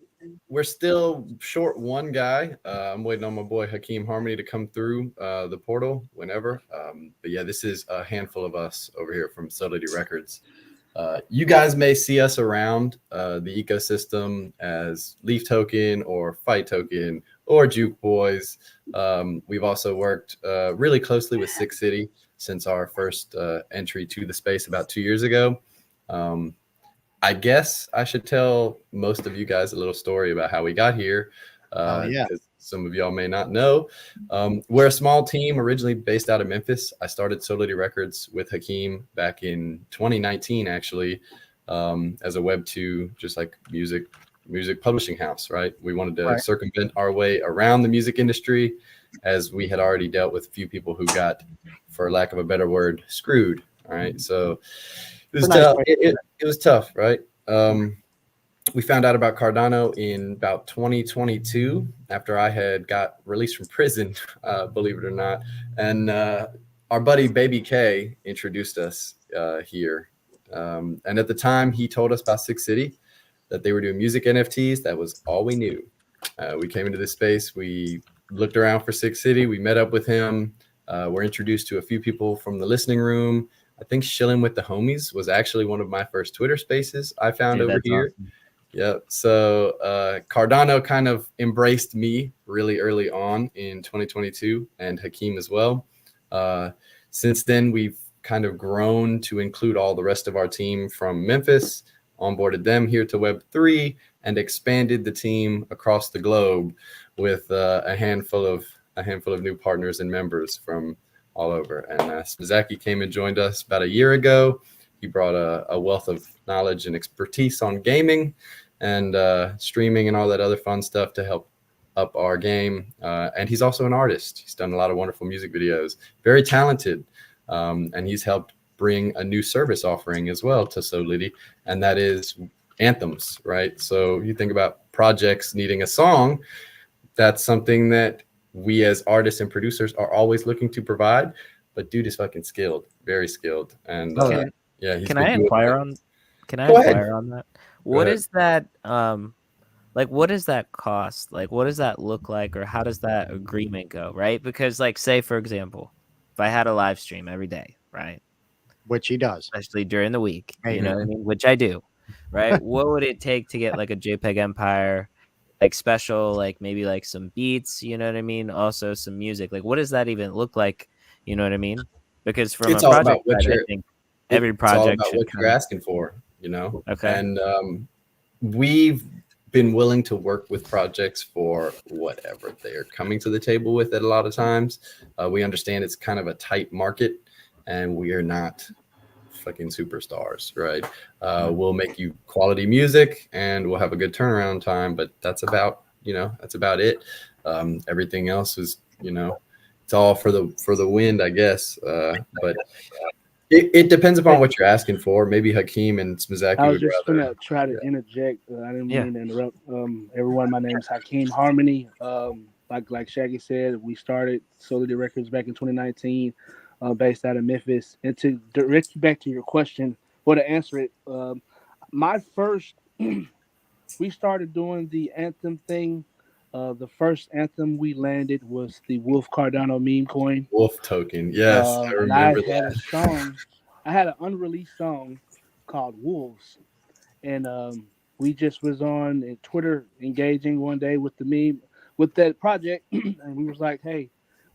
We're still short one guy. I'm waiting on my boy Hakeem Harmony to come through the portal whenever. But yeah, this is a handful of us over here from Solidity Records. You guys may see us around the ecosystem as Leaf Token or Fight Token or Juke Boys. We've also worked really closely with Six City since our first entry to the space about 2 years ago. I guess I should tell most of you guys a little story about how we got here. Because some of y'all may not know. We're a small team originally based out of Memphis. I started Solidity Records with Hakeem back in 2019, actually, as a Web2, just like music publishing house, right? We wanted to circumvent our way around the music industry, as we had already dealt with a few people who got, for lack of a better word, screwed. All right. So it was tough. It was tough, right? We found out about Cardano in about 2022 after I had got released from prison, believe it or not. And our buddy Baby K introduced us here. And at the time, he told us about Six City, that they were doing music NFTs. That was all we knew. We came into this space. We looked around for Six City. We met up with him. We're introduced to a few people from the listening room. I think Shilling with the Homies was actually one of my first Twitter spaces I found over here. Awesome. Yeah. So Cardano kind of embraced me really early on in 2022, and Hakeem as well. Since then, we've kind of grown to include all the rest of our team from Memphis, onboarded them here to Web3, and expanded the team across the globe with a handful of new partners and members from all over. And Smazaki came and joined us about a year ago. He brought a wealth of knowledge and expertise on gaming and streaming and all that other fun stuff to help up our game. And he's also an artist. He's done a lot of wonderful music videos, very talented. And he's helped bring a new service offering as well to Solidity, and that is anthems, right? So you think about projects needing a song, that's something that we as artists and producers are always looking to provide. But dude is fucking skilled, very skilled. And can I inquire on that? What is that like, what does that cost? Like, what does that look like, or how does that agreement go, right? Because, like, say for example, if I had a live stream every day, right, which he does, especially during the week, you know what I mean, which I do, right? What would it take to get like a JPEG Empire, like special, like maybe like some beats, you know what I mean, also some music? Like, what does that even look like, you know what I mean? Because from it's a all project about what side, I think every project it's all about what you're asking for, you know. Okay. And we've been willing to work with projects for whatever they are coming to the table with. At a lot of times, we understand it's kind of a tight market, and we are not fucking superstars, right? We'll make you quality music, and we'll have a good turnaround time, but that's about it. Everything else is, it's all for the wind, I guess. But it depends upon what you're asking for. Maybe Hakeem and Smazaki. I was just gonna try to interject. I didn't mean to interrupt. Everyone, my name is Hakeem Harmony. Like Shaggy said, we started Solidity Records back in 2019, based out of Memphis. And to direct you back to your question, or to answer it, my first, we started doing the anthem thing. The first anthem we landed was the Wolf Cardano meme coin. Wolf token, yes. I remember that. I had an unreleased song called Wolves. And we just was on Twitter engaging one day with the meme, with that project. And we was like, hey,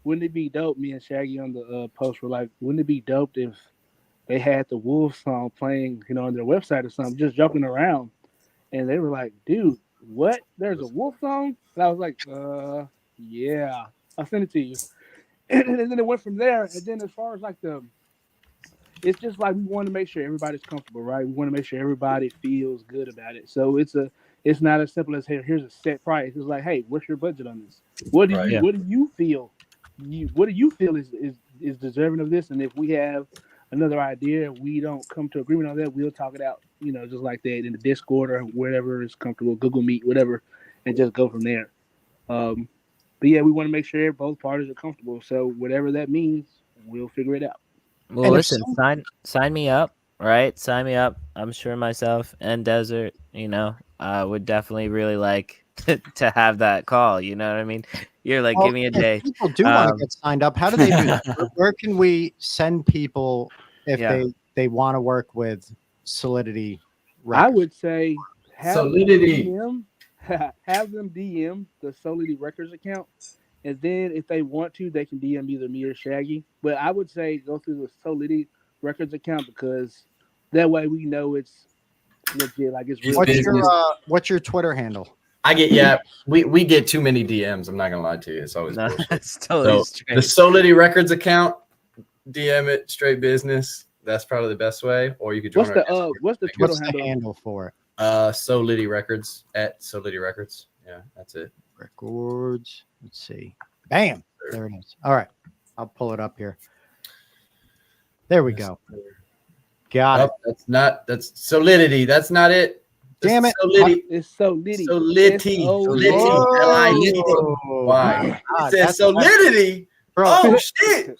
wouldn't it be dope? Me and Shaggy on the post were like, wouldn't it be dope if they had the Wolves song playing, on their website or something, just jumping around? And they were like, dude, what? There's a Wolf song? And I was like, yeah, I'll send it to you. And then it went from there. And then as far as like the it's just like we want to make sure everybody's comfortable, right? We want to make sure everybody feels good about it. So it's not as simple as, hey, here's a set price. It's like, hey, what's your budget on this? What do Right. you Yeah. what do you feel? What do you feel is deserving of this? And if we have another idea, we don't come to agreement on that, we'll talk it out, just like that in the Discord or wherever is comfortable, Google Meet, whatever, and just go from there. But yeah, we want to make sure both parties are comfortable. So whatever that means, we'll figure it out. Well, And if listen, sign me up, right? Sign me up. I'm sure myself and Desert, would definitely really like to have that call. You know what I mean? You're like, give me a if day. people do want to get signed up, how do they do that? Where can we send people if Yeah. they want to work with Solidity I Records? would say Solidity. have them DM the Solidity Records account, and then if they want to, they can DM either me or Shaggy. But I would say go through the Solidity Records account because that way we know it's legit, like it's real. What's your Twitter handle? We get too many DMs. I'm not gonna lie to you. It's always No, bullshit. it's totally So the Solidity Records account, DM it straight business. That's probably the best way. Or you could join What's the Twitter What's the handle for it? Solidity Records at Solidity Records. Yeah, that's it. Records. Let's see. Bam. There it is. All right. I'll pull it up here. There we go. Got it. That's Solidity. That's not it. Damn it. Solidity. It's Solidity. Solidity. Solidity. Why? God, It says that's- Solidity. Bro, Oh shit.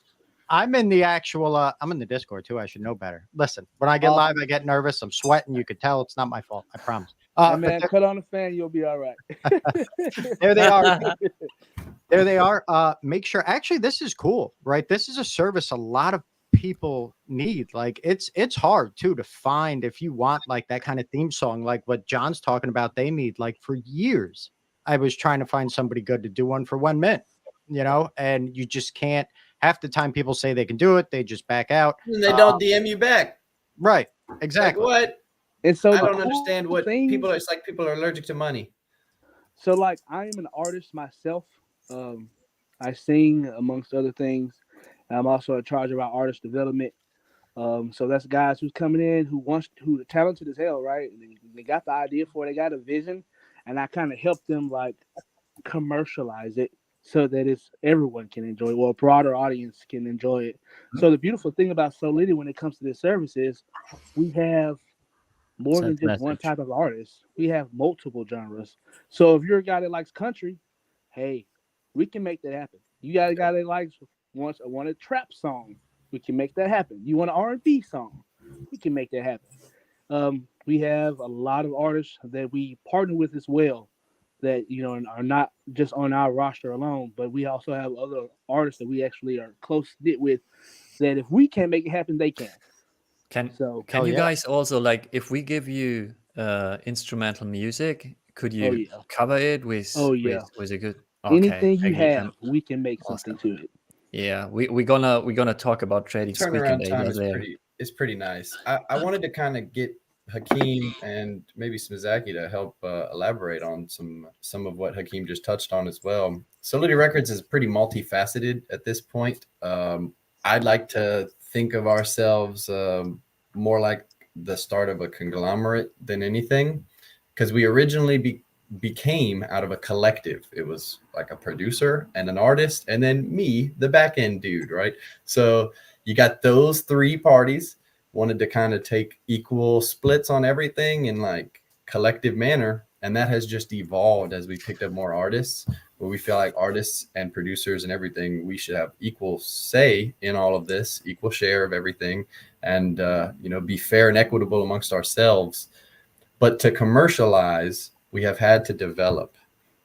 I'm in the actual I'm in the Discord too. I should know better. Listen, when I get live, I get nervous. I'm sweating. You could tell it's not my fault. I promise. Hey, man, cut on the fan, you'll be all right. There they are. There they are. Make sure. Actually, this is cool, right? This is a service a lot of people need. Like it's hard too to find if you want like that kind of theme song, like what John's talking about. They need like for years. I was trying to find somebody good to do one for WenMint, and you just can't. Half the time people say they can do it, they just back out. And they don't DM you back. Right. Exactly. Like what? And so I don't understand what people are. It's like people are allergic to money. So like I am an artist myself. I sing amongst other things. I'm also in charge of our artist development. So that's guys who's coming in who are talented as hell, right? They got the idea for it, they got a vision, and I kind of help them like commercialize it so that everyone can enjoy it, well, a broader audience can enjoy it. So the beautiful thing about Solidity when it comes to this service is we have more than just one type of artist. We have multiple genres. So if you're a guy that likes country, hey, we can make that happen. You got a guy that wants a trap song, we can make that happen. You want an R&B song, we can make that happen. We have a lot of artists that we partner with as well that are not just on our roster alone, but we also have other artists that we actually are close knit with that if we can't make it happen, they can. Can you guys also, like, if we give you instrumental music, could you cover it with with a good anything you have, we can make something to it. Yeah, we're gonna talk about trading turnaround time is pretty nice. I wanted to kind of get Hakeem and maybe Smizaki to help elaborate on some of what Hakeem just touched on as well. Solidity Records is pretty multifaceted at this point. I'd like to think of ourselves more like the start of a conglomerate than anything, because we originally became out of a collective. It was like a producer and an artist, and then me, the back end dude, right? So you got those three parties wanted to kind of take equal splits on everything in like collective manner, and that has just evolved as we picked up more artists, where we feel like artists and producers and everything, we should have equal say in all of this, equal share of everything, and be fair and equitable amongst ourselves. But to commercialize, we have had to develop,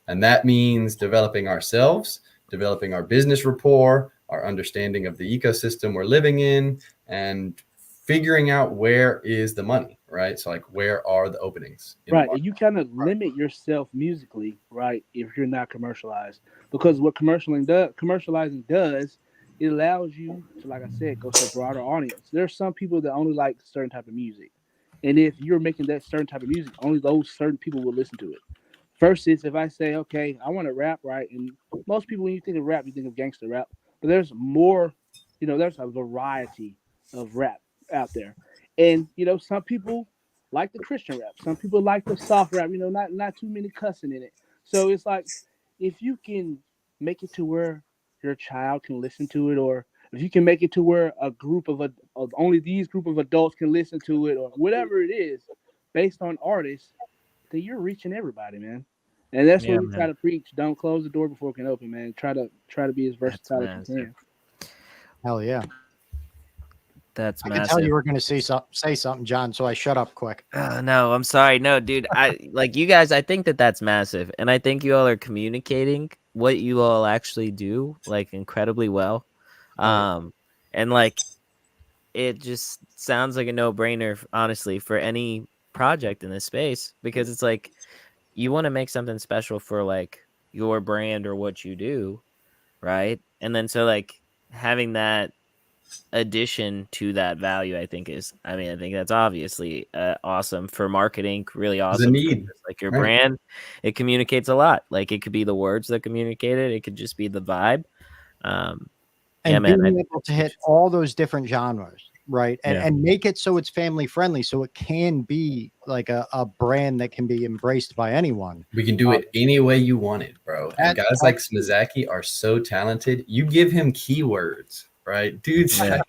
and that means developing ourselves, developing our business rapport, our understanding of the ecosystem we're living in, and figuring out where is the money, right? So like, where are the openings? Right. And you kind of limit yourself musically, right? If you're not commercialized, because what commercializing does, it allows you to, like I said, go to a broader audience. There's some people that only like certain type of music. And if you're making that certain type of music, only those certain people will listen to it. Versus if I say, okay, I want to rap, right? And most people, when you think of rap, you think of gangster rap. But there's more, there's a variety of rap. out there. And some people like the Christian rap, some people like the soft rap, not too many cussing in it. So it's like if you can make it to where your child can listen to it, or if you can make it to where a group of only these group of adults can listen to it, or whatever it is, based on artists, then you're reaching everybody, man. And that's Yeah, what we try man. to preach. Don't close the door before it can open, man. Try to be as That's versatile as you massive. can. Hell yeah. That's I could tell massive. you were going to say something, John, so I shut up quick. No, I'm sorry. No, dude. I like you guys. I think that's massive, and I think you all are communicating what you all actually do like incredibly well. And like it just sounds like a no-brainer, honestly, for any project in this space, because it's like you want to make something special for like your brand or what you do, right? And then so like having that addition to that value, I think that's obviously awesome for marketing, really There's a awesome for need, just, like your right? brand. It communicates a lot. Like it could be the words that communicate it. It could just be the vibe. Yeah, And man. being able to hit all those different genres, right? And Yeah. and make it so it's family friendly, so it can be like a brand that can be embraced by anyone. We can do it any way you want it, bro. And That- guys like Smizaki are so talented. You give him keywords, right? Dude's Yeah.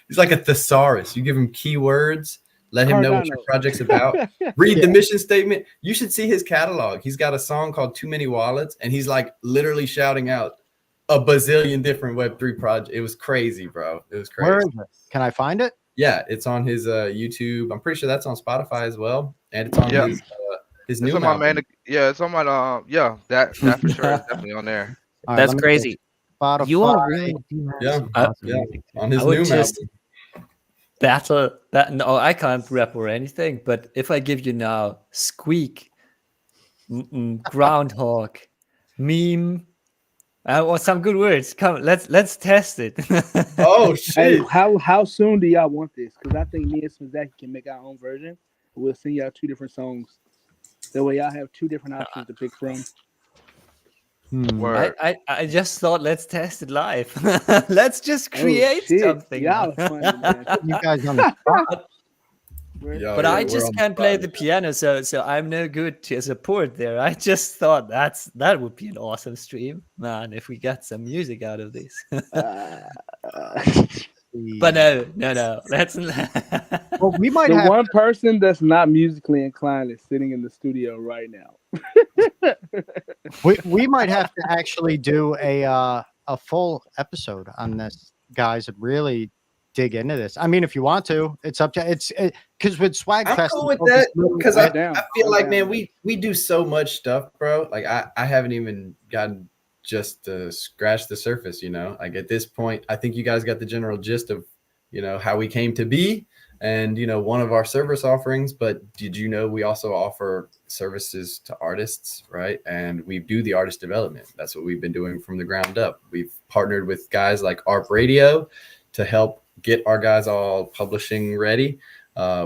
he's like a thesaurus. You give him keywords, let him know what your Cardano. project's about. Read the mission statement. You should see his catalog. He's got a song called Too Many Wallets, and he's like literally shouting out a bazillion different Web3 projects. It was crazy, bro. It was crazy. Where is it? Can I find it? Yeah, it's on his YouTube. I'm pretty sure that's on Spotify as well, and it's on Yeah. his It's new on my album. main. Yeah, it's on my. That for sure is definitely on there. All right, That's let me crazy. see. Spotify. You all really do have Yeah, some awesome yeah, music, dude. on his I would new just album. battle that. No, I can't rap or anything. But if I give you now squeak, groundhog, meme, or some good words, come, let's test it. Oh Hey, shit! how soon do y'all want this? Because I think me and Smizaki can make our own version. We'll send y'all 2 different songs. That way y'all have 2 different options to pick from. Word. I just thought let's test it live. Let's just Oh, create shit. something. Y'all now. are funny, man. You guys on the spot. Yeah, But yeah, I we're just on the can't play spot. the piano, so I'm no good to support there. I just thought that would be an awesome stream, man, if we got some music out of this. But no, let's. Well, we might The have one person that's not musically inclined is sitting in the studio right now. we might have to actually do a full episode on this, guys, and really dig into this. I mean, if you want to, it's up to because with I'm SWAGFEST, cool with that because I down. feel I'm like, down. man, we do so much stuff, bro. Like I haven't even gotten just to scratch the surface, you know. Like at this point, I think you guys got the general gist of, you know, how we came to be and, you know, one of our service offerings. But did you know we also offer services to artists, right? And we do the artist development. That's what we've been doing from the ground up. We've partnered with guys like ARP Radio to help get our guys all publishing ready.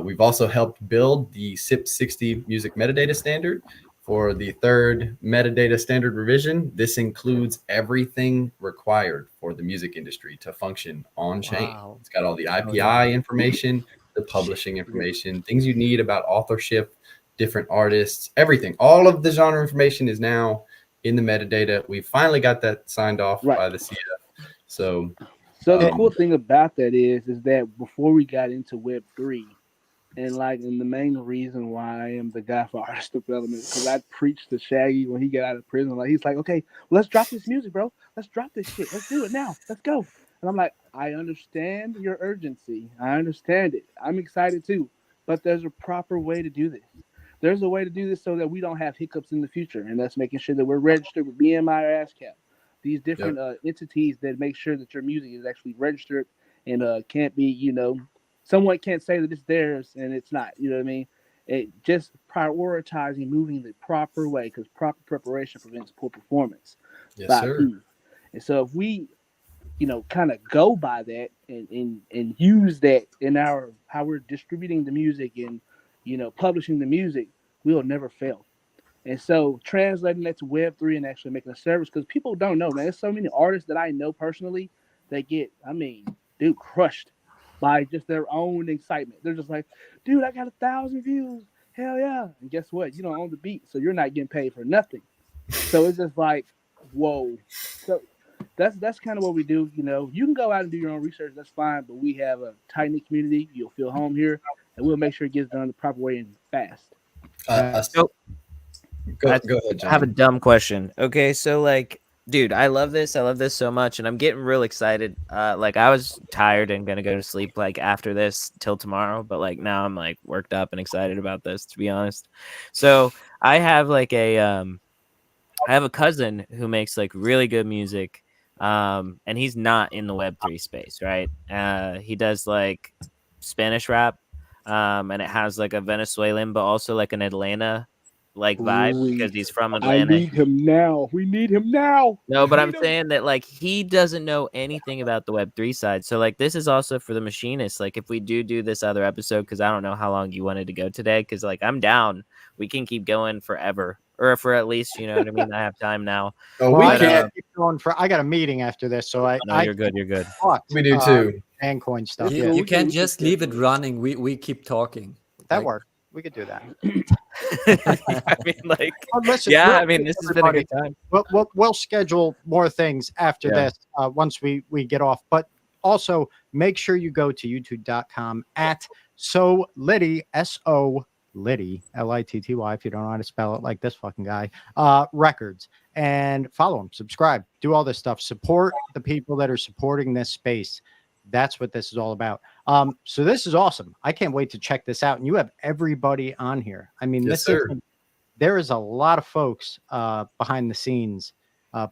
We've also helped build the SIP 60 music metadata standard for the 3rd metadata standard revision. This includes everything required for the music industry to function on chain. Wow. It's got all the IPI information, the publishing information, things you need about authorship, different artists, everything. All of the genre information is now in the metadata. We finally got that signed off by the CF. So the cool thing about that is that before we got into Web3, and the main reason why I am the guy for artist development, because I preached to Shaggy when he got out of prison. Like he's like, okay, let's drop this music, bro. Let's drop this shit. Let's do it now. Let's go. And I'm like, I understand your urgency. I understand it. I'm excited too. But there's a proper way to do this. There's a way to do this so that we don't have hiccups in the future, and that's making sure that we're registered with BMI or ASCAP. These different entities that make sure that your music is actually registered and can't be, someone can't say that it's theirs and it's not. You know what I mean? It just prioritizing moving the proper way, because proper preparation prevents poor performance. Yes, sir. And so if we, kind of go by that and use that in how we're distributing the music and, publishing the music, we'll never fail. And so translating that to Web3 and actually making a service, because people don't know, man. There's so many artists that I know personally that get, crushed by just their own excitement. They're just like, dude, I got 1,000 views. Hell yeah. And guess what? You don't own the beat, so you're not getting paid for nothing. So it's just like, whoa. So that's kind of what we do. You know, you can go out and do your own research. That's fine. But we have a tight knit community. You'll feel home here, and we'll make sure it gets done the proper way and fast. So Go ahead, I John. have a dumb question. Okay, so like, dude, I love this. I love this so much, and I'm getting real excited. Like I was tired and gonna go to sleep like after this till tomorrow, but like now I'm like worked up and excited about this, to be honest. So I have like I have a cousin who makes like really good music, and he's not in the Web3 space, right? He does like Spanish rap, and it has like a Venezuelan, but also like an Atlanta like vibe because he's from Atlanta. I need him now. We need him now. No, but I'm Need him. saying that like he doesn't know anything about the Web3 side. So like this is also for the machinists. Like if we do this other episode, because I don't know how long you wanted to go today, because like I'm down. We can keep going forever, or for at least, you know what I mean. I have time now. Oh, Well, we I can't. can't keep going for. I got a meeting after this, so No, you're good. You're good. We do too. And coin stuff. You, Yeah, you can't just leave it running. We keep talking. that Like, worked. We could do that. I mean, like, Well, listen, yeah. we'll- I mean, this has been a everybody- good time. We'll schedule more things after Yeah. this once we get off. But also make sure you go to youtube.com at So Liddy, SO Liddy, Litty, if you don't know how to spell it like this fucking guy, records, and follow him, subscribe, do all this stuff, support the people that are supporting this space. That's what this is all about. So this is awesome. I can't wait to check this out. And you have everybody on here. I mean, Yes, this is, sir. there is a lot of folks behind the scenes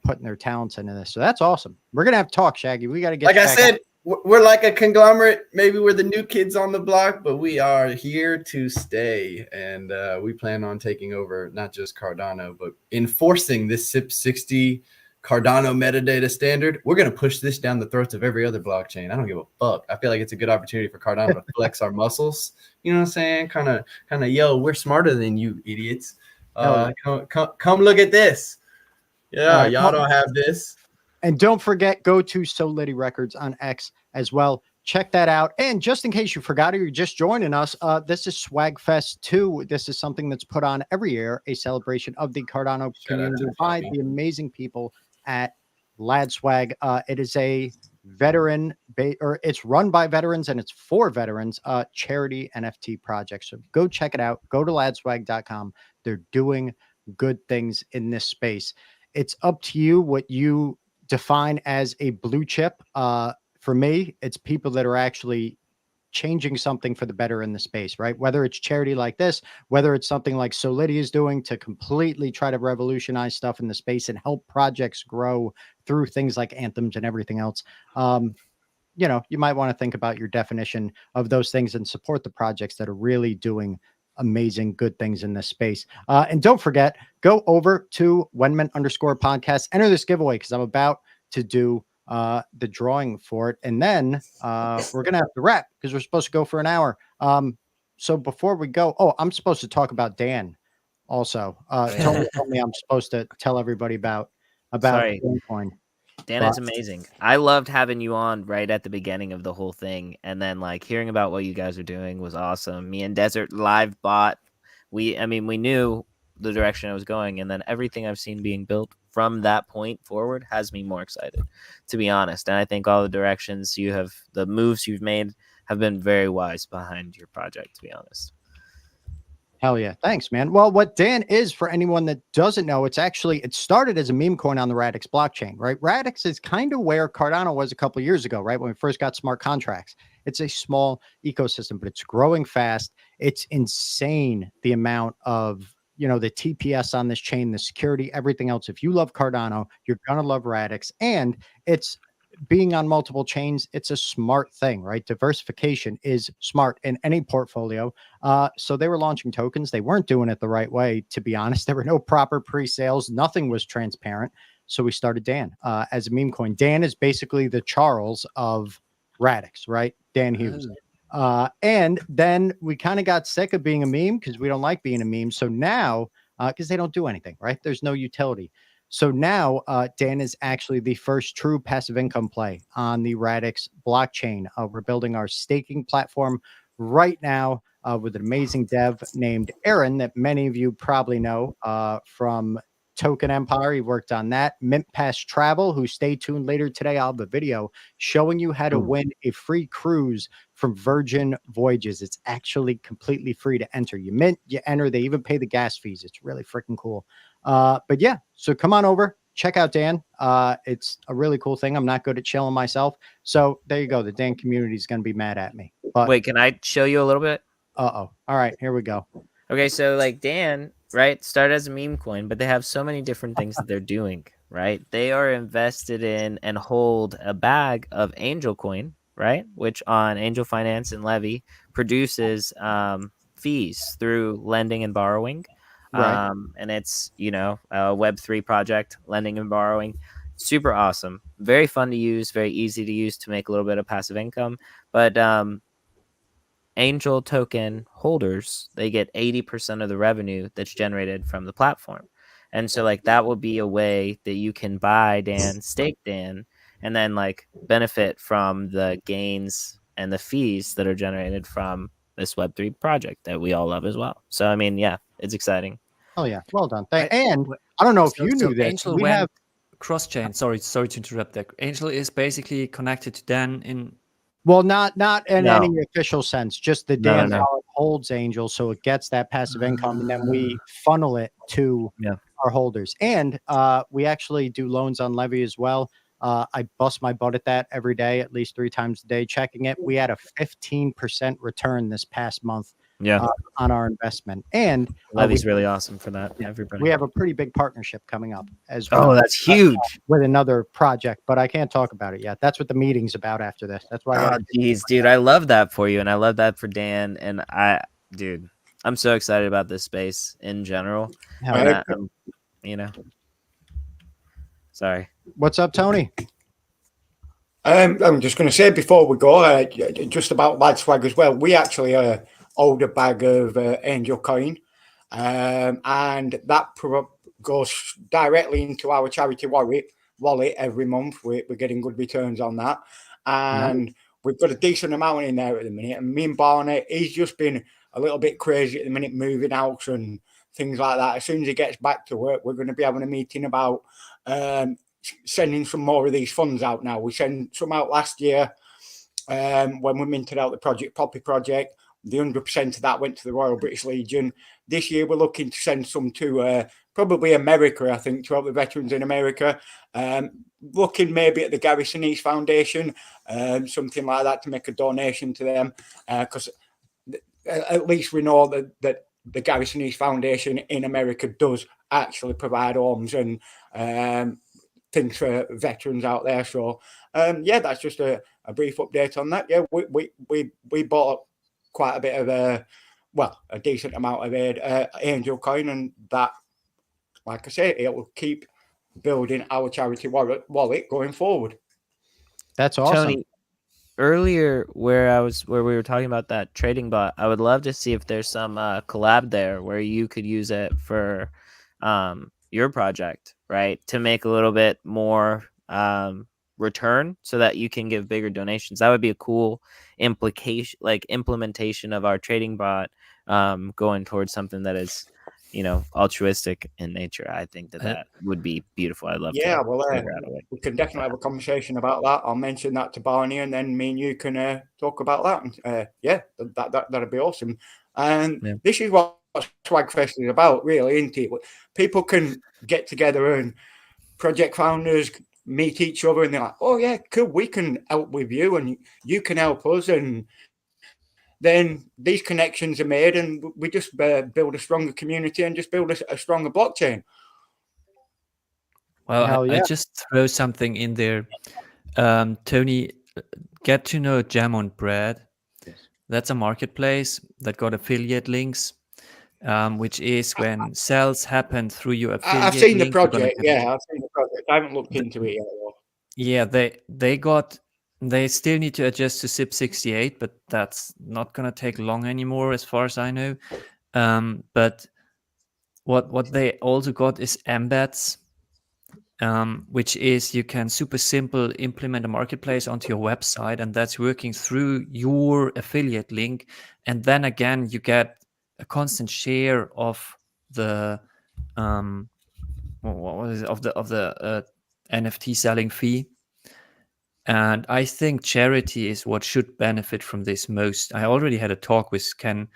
putting their talents into this. So that's awesome. We're gonna have to talk, Shaggy. We got to get Like I back said, we're like a conglomerate. Maybe we're the new kids on the block, but we are here to stay. And we plan on taking over not just Cardano, but enforcing this SIP 60 Cardano metadata standard. We're going to push this down the throats of every other blockchain. I don't give a fuck. I feel like it's a good opportunity for Cardano to flex our muscles. You know what I'm saying? Kind of, yo, we're smarter than you idiots. Come look at this. Yeah, y'all don't have this. And don't forget, go to So Liddy Records on X as well. Check that out. And just in case you forgot or you're just joining us, this is SWAGFEST 2. This is something that's put on every year, a celebration of the Cardano community by the amazing people at LADSWAG. It is a veteran, or it's run by veterans and it's for veterans, charity NFT project. So go check it out. Go to ladswag.com. They're doing good things in this space. It's up to you what you define as a blue chip. For me, it's people that are actually changing something for the better in the space, right? Whether it's charity like this, whether it's something like Solidity is doing to completely try to revolutionize stuff in the space and help projects grow through things like anthems and everything else. You know, you might want to think about your definition of those things and support the projects that are really doing amazing good things in this space. And don't forget, go over to WenMint_podcast, enter this giveaway because I'm about to do the drawing for it, and then we're gonna have to wrap because we're supposed to go for an hour. So before we go, I'm supposed to talk about Dan also. Tony told me I'm supposed to tell everybody about Sorry. Coin. Dan is amazing. I loved having you on right at the beginning of the whole thing, and then like hearing about what you guys are doing was awesome. Me and Desert live bought. We knew the direction I was going, and then everything I've seen being built from that point forward has me more excited, to be honest. And I think all the directions you have, the moves you've made, have been very wise behind your project, to be honest. Hell yeah. Thanks, man. Well, what Dan is, for anyone that doesn't know, it started as a meme coin on the Radix blockchain, right? Radix is kind of where Cardano was a couple of years ago, right? When we first got smart contracts. It's a small ecosystem, but it's growing fast. It's insane the amount of, the TPS on this chain, the security, everything else. If you love Cardano, you're going to love Radix. And it's being on multiple chains. It's a smart thing, right? Diversification is smart in any portfolio. So they were launching tokens. They weren't doing it the right way, to be honest. There were no proper pre-sales. Nothing was transparent. So we started Dan as a meme coin. Dan is basically the Charles of Radix, right? Dan Hughes. And then we kind of got sick of being a meme because we don't like being a meme. So now, because they don't do anything, right? There's no utility. So now Dan is actually the first true passive income play on the Radix blockchain. We're building our staking platform right now with an amazing dev named Aaron that many of you probably know from Token Empire. He worked on that. Mint Pass Travel, who stay tuned later today. I'll have a video showing you how to win a free cruise from Virgin Voyages. It's actually completely free to enter. You mint, you enter. They even pay the gas fees. It's really freaking cool. But yeah, so come on over, check out Dan. It's a really cool thing. I'm not good at chilling myself. So there you go. The Dan community is going to be mad at me. But Wait, can I show you a little bit? all right, here we go. Okay, so like Dan, right, started as a meme coin, but they have so many different things that they're doing, right? They are invested in and hold a bag of Angel coin, right, which on Angel Finance and Levy produces fees through lending and borrowing. Right. And it's, a Web3 project, lending and borrowing. Super awesome. Very fun to use, very easy to use to make a little bit of passive income. But Angel token holders, they get 80% of the revenue that's generated from the platform. And so like that will be a way that you can buy Dan, stake Dan, and then like benefit from the gains and the fees that are generated from this Web3 project that we all love as well. So I mean, yeah, it's exciting. Oh yeah, well done. And I don't know if you knew this. Angel We went have cross-chain. Sorry to interrupt there. Angel is basically connected to Dan in. well, not in No. any official sense. Just the No, Dan no. wallet holds Angel, so it gets that passive income, and then we funnel it to our holders. And we actually do loans on Levy as well. I bust my butt at that every day, at least 3 times a day, checking it. We had a 15% return this past month on our investment. And Levy's really awesome for that. Everybody. we have a pretty big partnership coming up as well. Oh, that's huge. With another project, but I can't talk about it yet. That's what the meeting's about after this. That's why. Oh, geez, dude, I love that for you, and I love that for Dan. And I'm so excited about this space in general. Sorry. What's up, Tony? I'm just going to say before we go, just about LADSWAG as well. We actually hold a bag of Angel coin, and that goes directly into our charity wallet every month. We're getting good returns on that, and we've got a decent amount in there at the minute. And me and Barney, he's just been a little bit crazy at the minute, moving out and things like that. As soon as he gets back to work, we're going to be having a meeting about sending some more of these funds out now. We sent some out last year when we minted out the Project Poppy project. The 100% of that went to the Royal British Legion. This year, we're looking to send some to probably America, I think, to help the veterans in America. Looking maybe at the Garrison East Foundation, something like that, to make a donation to them. Because at least we know that the Garrison East Foundation in America does actually provide homes and things for veterans out there. So, that's just a brief update on that. Yeah, we bought quite a bit of a decent amount of Angel coin, and that, like I say, it will keep building our charity wallet going forward. That's awesome. Tony, earlier where we were talking about that trading bot, I would love to see if there's some collab there where you could use it for your project, right, to make a little bit more return so that you can give bigger donations. That would be a cool implementation of our trading bot, going towards something that is altruistic in nature. I think that would be beautiful. I'd love to figure out a way. We can definitely have a conversation about that. I'll mention that to Barney, and then me and you can talk about that. And that'd be awesome. And this is what SWAGFEST is about, really, isn't it? People can get together and project founders meet each other, and they're like, oh yeah, cool, we can help with you and you can help us, and then these connections are made, and we just build a stronger community and just build a stronger blockchain. Well, I just throw something in there. Tony, get to know Jam on Bread. That's a marketplace that got affiliate links, which is when sales happen through your affiliate. I've seen link, the project. Yeah, I've seen the project. I haven't looked into it yet, though. Yeah, they still need to adjust to SIP 68, but that's not gonna take long anymore, as far as I know. But what they also got is embeds, which is you can super simple implement a marketplace onto your website, and that's working through your affiliate link. And then again, you get a constant share of the what was it, of the NFT selling fee. And I think charity is what should benefit from this most. I already had a talk with Ken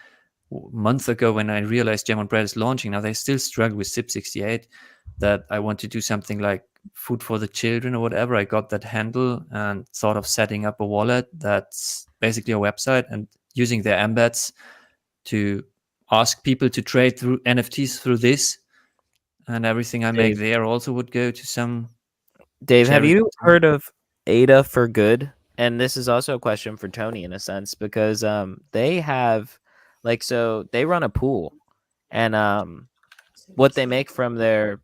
a month ago when I realized Gem on Bread is launching. Now they still struggle with SIP68, that I want to do something like food for the children or whatever. I got that handle and thought of setting up a wallet that's basically a website and using their embeds to ask people to trade through NFTs through this. And everything I make there also would go to some. Dave, have charity. you heard of Ada for Good? And this is also a question for Tony in a sense, because they have so they run a pool, and what they make from their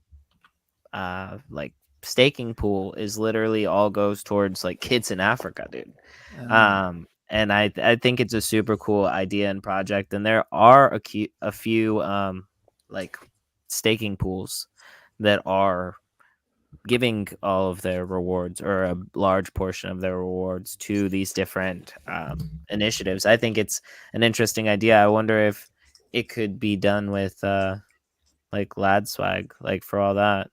staking pool is literally all goes towards like kids in Africa, dude. And I think it's a super cool idea and project, and there are a few staking pools that are giving all of their rewards or a large portion of their rewards to these different initiatives. I think it's an interesting idea. I wonder if it could be done with LADSWAG, for all that.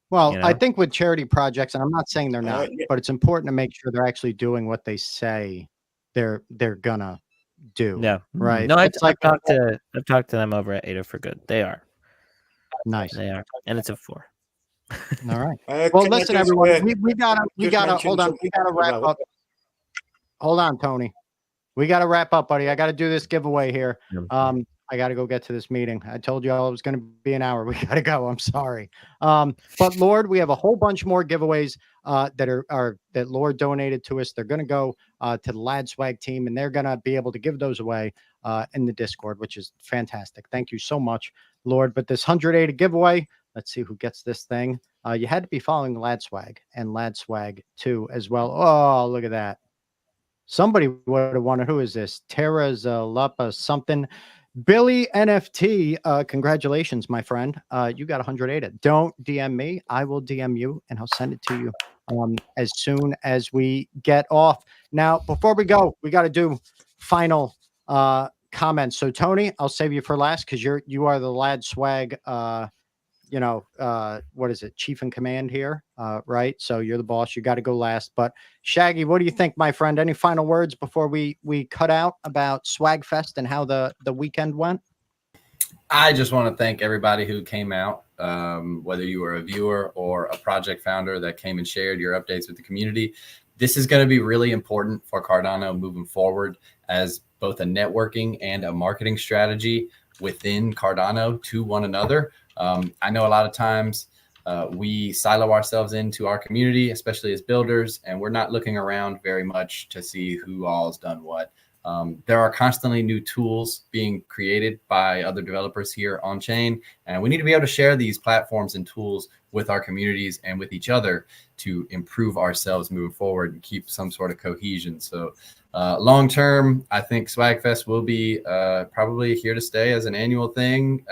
Well, You I know? think with charity projects, and I'm not saying they're not, Yeah. but it's important to make sure they're actually doing what they say they're gonna do. Yeah. Right. No, I've It's like talked to them over at Ada for Good. They are. nice. They are. And it's a 4. All right. Well, Can I listen, just, everyone. We gotta mention hold on. something We gotta wrap about- up. Hold on, Tony. We gotta wrap up, buddy. I gotta do this giveaway here. I gotta go get to this meeting. I told you all it was gonna be an hour. We gotta go. I'm sorry. But Lord, we have a whole bunch more giveaways that Lord donated to us. They're gonna go to the LADSWAG team, and they're gonna be able to give those away in the Discord, which is fantastic. Thank you so much, Lord. But this 180 giveaway, let's see who gets this thing. You had to be following LADSWAG and LADSWAG 2 as well. Oh, look at that. Somebody would have wanted. Who is this? Tara Zalapa something. Billy NFT. Congratulations, my friend. You got 108. Don't DM me. I will DM you, and I'll send it to you as soon as we get off. Now, before we go, we got to do final comments. So, Tony, I'll save you for last because you are the LADSWAG. What is it? Chief in command here, right? So you're the boss. You got to go last. But Shaggy, what do you think, my friend? Any final words before we cut out about SWAGFEST and how the weekend went? I just want to thank everybody who came out, whether you were a viewer or a project founder that came and shared your updates with the community. This is going to be really important for Cardano moving forward as both a networking and a marketing strategy within Cardano to one another. I know a lot of times we silo ourselves into our community, especially as builders, and we're not looking around very much to see who all's done what. There are constantly new tools being created by other developers here on chain, and we need to be able to share these platforms and tools with our communities and with each other to improve ourselves moving forward and keep some sort of cohesion. So long term, I think SWAGFest will be probably here to stay as an annual thing,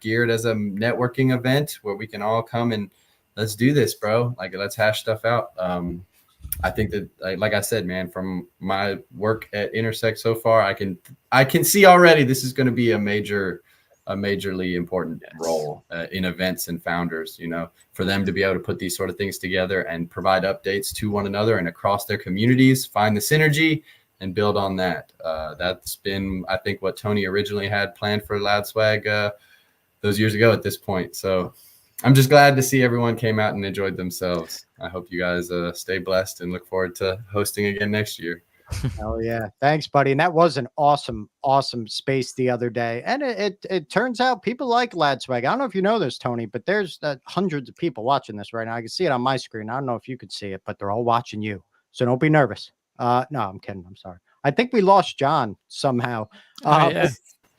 geared as a networking event where we can all come and let's do this, bro. Like, let's hash stuff out. I think that, like I said, man, from my work at Intersect so far, I can see already this is going to be a majorly important role in events and founders, for them to be able to put these sort of things together and provide updates to one another and across their communities, find the synergy and build on that. That's been, I think, what Tony originally had planned for LADSWAG those years ago at this point. So I'm just glad to see everyone came out and enjoyed themselves. I hope you guys stay blessed and look forward to hosting again next year. Oh yeah, thanks, buddy. And that was an awesome space the other day. And it turns out people like LADSWAG. I don't know if you know this, Tony, but there's hundreds of people watching this right now. I can see it on my screen. I don't know if you could see it, but they're all watching you. So don't be nervous. No, I'm kidding. I'm sorry. I think we lost John somehow. Yeah.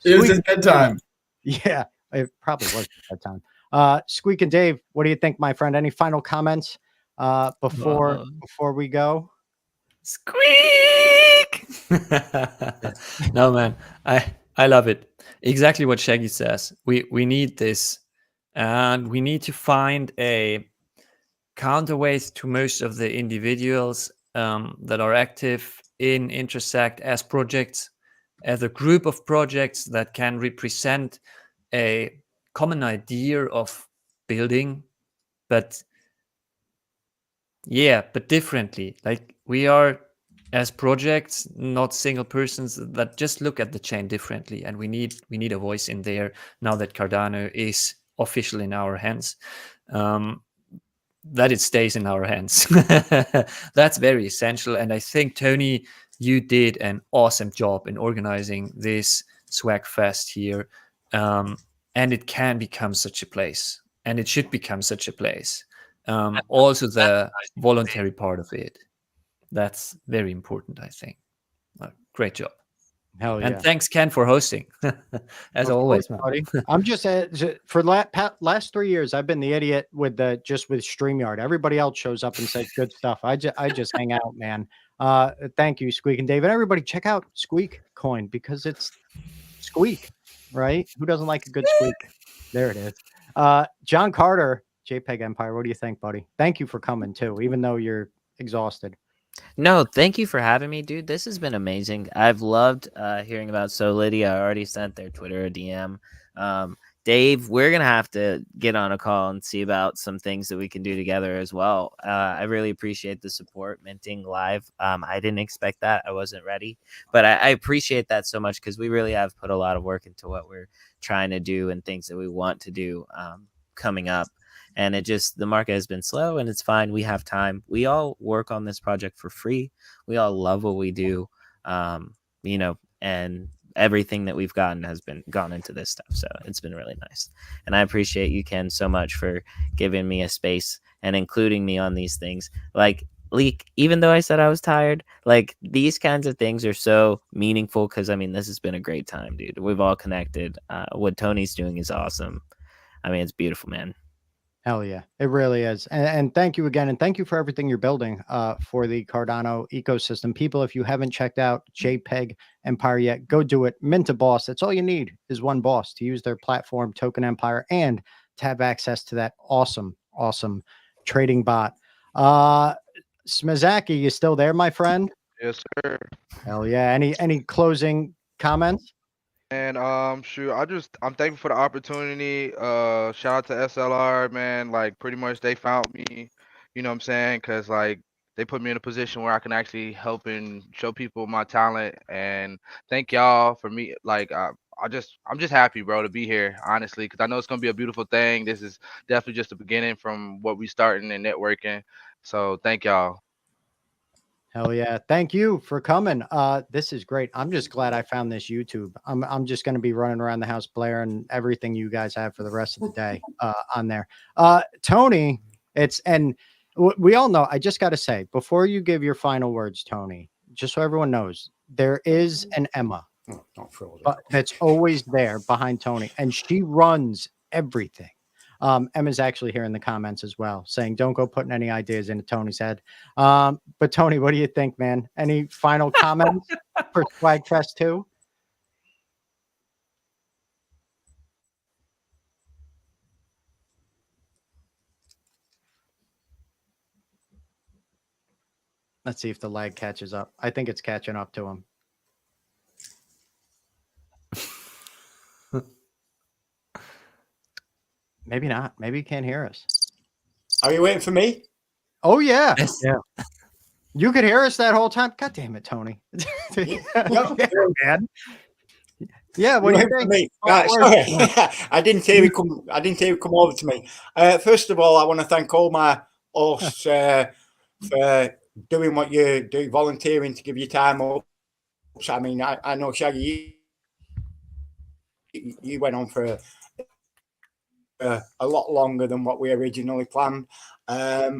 It was his bedtime. Yeah, it probably was at that time. Squeak and Dave, what do you think, my friend? Any final comments before we go? Squeak! No, man, I love it. Exactly what Shaggy says. We need this and we need to find a counterweight to most of the individuals that are active in Intersect as projects, as a group of projects that can represent a common idea of building, but differently. Like, we are, as projects, not single persons that just look at the chain differently, and we need a voice in there now that Cardano is official in our hands. That it stays in our hands. That's very essential. And I think, Tony, you did an awesome job in organizing this SWAGFest here. And it can become such a place, and it should become such a place. Also, the voluntary part of it. That's very important, I think. Great job. Hell yeah. And thanks, Ken, for hosting. As always, man. Buddy. I'm just for last 3 years, I've been the idiot with StreamYard. Everybody else shows up and says good stuff. I just hang out, man. Thank you, Squeak and David. Everybody, check out Squeak Coin because it's Squeak, right? Who doesn't like a good squeak? There it is. John Carter, JPEG Empire. What do you think, buddy? Thank you for coming too, even though you're exhausted. No, thank you for having me, dude. This has been amazing. I've loved hearing about Solidity. I already sent their Twitter a DM. Dave, we're going to have to get on a call and see about some things that we can do together as well. I really appreciate the support, minting live. I didn't expect that. I wasn't ready. But I appreciate that so much because we really have put a lot of work into what we're trying to do and things that we want to do coming up. And the market has been slow, and it's fine. We have time. We all work on this project for free. We all love what we do, and everything that we've gotten has been gone into this stuff. So it's been really nice. And I appreciate you, Ken, so much for giving me a space and including me on these things. Like, even though I said I was tired, like, these kinds of things are so meaningful because, this has been a great time, dude. We've all connected. What Tony's doing is awesome. It's beautiful, man. Hell yeah, it really is. And thank you again. And thank you for everything you're building for the Cardano ecosystem. People, if you haven't checked out JPEG Empire yet, go do it. Mint a boss. That's all you need is one boss to use their platform, Token Empire, and to have access to that awesome trading bot. Smazaki, you still there, my friend? Yes, sir. Hell yeah. Any closing comments? And shoot, I'm thankful for the opportunity. Shout out to SLR, man. Like, pretty much they found me, you know what I'm saying? Cause like they put me in a position where I can actually help and show people my talent. And thank y'all for me. Like, I'm just happy, bro, to be here, honestly, because I know it's gonna be a beautiful thing. This is definitely just the beginning from what we starting and networking. So thank y'all. Hell yeah. Thank you for coming. This is great. I'm just glad I found this YouTube. I'm just going to be running around the house blaring everything you guys have for the rest of the day on there. Tony, we all know, I just got to say, before you give your final words, Tony, just so everyone knows, there is an Emma that's always there behind Tony, and she runs everything. Emma's actually here in the comments as well, saying don't go putting any ideas into Tony's head. But Tony, what do you think, man? Any final comments for SWAGFest 2? Let's see if the lag catches up. I think it's catching up to him. Maybe not. Maybe he can't hear us. Are you waiting for me? Oh, yeah. Yes. Yeah. You could hear us that whole time. God damn it, Tony. Man. Yeah, what do you think? Me? Right, sorry. I didn't hear you come. I didn't hear you come over to me. First of all, I want to thank all my hosts for doing what you do, volunteering to give your time up. So, I know Shaggy, you went on for a lot longer than what we originally planned. I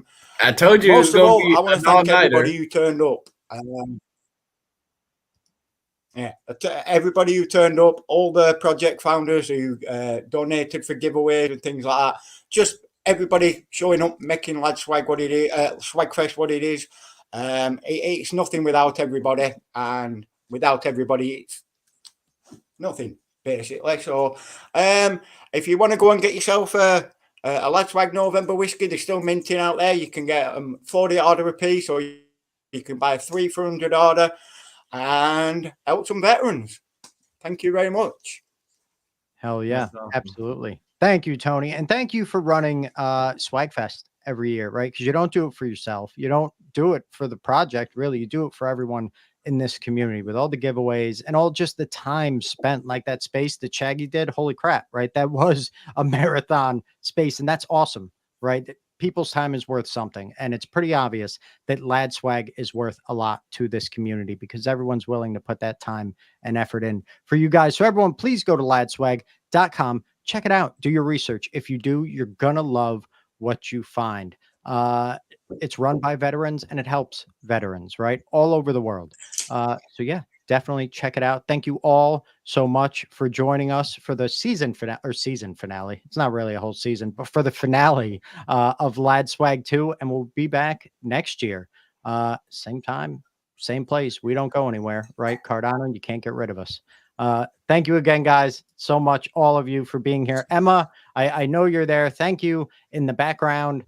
told you. Most of all, I want to thank everybody who turned up. Everybody who turned up, all the project founders who donated for giveaways and things like that. Just everybody showing up, making LADSWAG what it is, SWAGFest what it is. It's nothing without everybody, and without everybody, it's nothing. basically. So if you want to go and get yourself a LADSWAG November whiskey, they're still minting out there. You can get them 40 order a piece, or you can buy 3 for 100 order and help some veterans. Thank you very much. Hell yeah, That's awesome. absolutely. Thank you, Tony. And thank you for running SWAGFest every year, right? Because you don't do it for yourself. You don't do it for the project, really. You do it for everyone in this community with all the giveaways and all just the time spent, like that space that Shaggy did. Holy crap, right? That was a marathon space, and that's awesome, right? People's time is worth something, and it's pretty obvious that LADSWAG is worth a lot to this community because everyone's willing to put that time and effort in for you guys. So everyone, please go to ladswag.com, check it out, do your research. If you do, you're gonna love what you find. It's run by veterans and it helps veterans, right, all over the world. So yeah, definitely check it out. Thank you all so much for joining us for the season finale. It's not really a whole season, but for the finale of LADSWAG 2. And we'll be back next year. Same time, same place. We don't go anywhere, right? Cardano, you can't get rid of us. Thank you again, guys, so much, all of you, for being here. Emma, I know you're there. Thank you in the background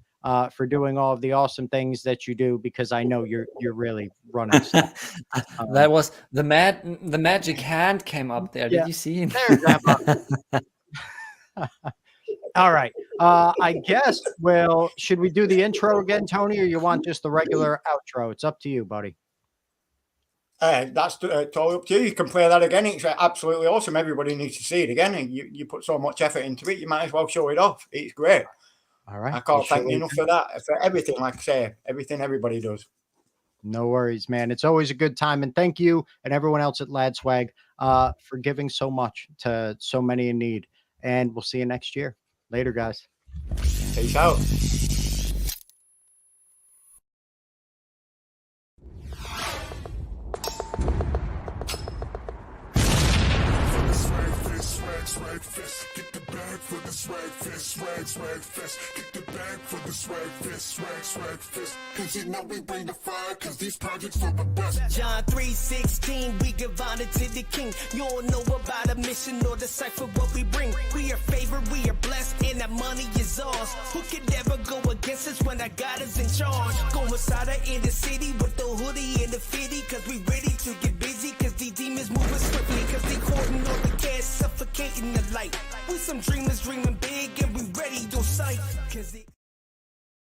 for doing all of the awesome things that you do, because I know you're really running stuff. That was the magic hand came up there. Yeah. Did you see him? There's Emma. All right. I guess, well, should we do the intro again, Tony, or you want just the regular outro? It's up to you, buddy. That's totally up to you. You can play that again. It's absolutely awesome. Everybody needs to see it again. And you put so much effort into it, you might as well show it off. It's great. All right. I can't thank you enough for that, for everything, like I say, everything everybody does. No worries, man. It's always a good time. And thank you and everyone else at LADSWAG for giving so much to so many in need. And we'll see you next year. Later, guys. Peace out. SWAGFEST, get the bag for the SWAGFEST, SWAGFEST, get the bag for the SWAGFEST, SWAGFEST, cause you know we bring the fire, cause these projects are the best. John 3:16, we give honor to the king. You don't know about a mission or decipher what we bring. We are favored, we are blessed, and that money is ours. Who could ever go against us when our God is in charge? Go inside in the city with the hoodie and the fitty, cause we ready to get busy, cause these demons moving swiftly, cause they hoarding all the cash, suffocating the light. We some dreamers dreaming big and we ready to sight, cause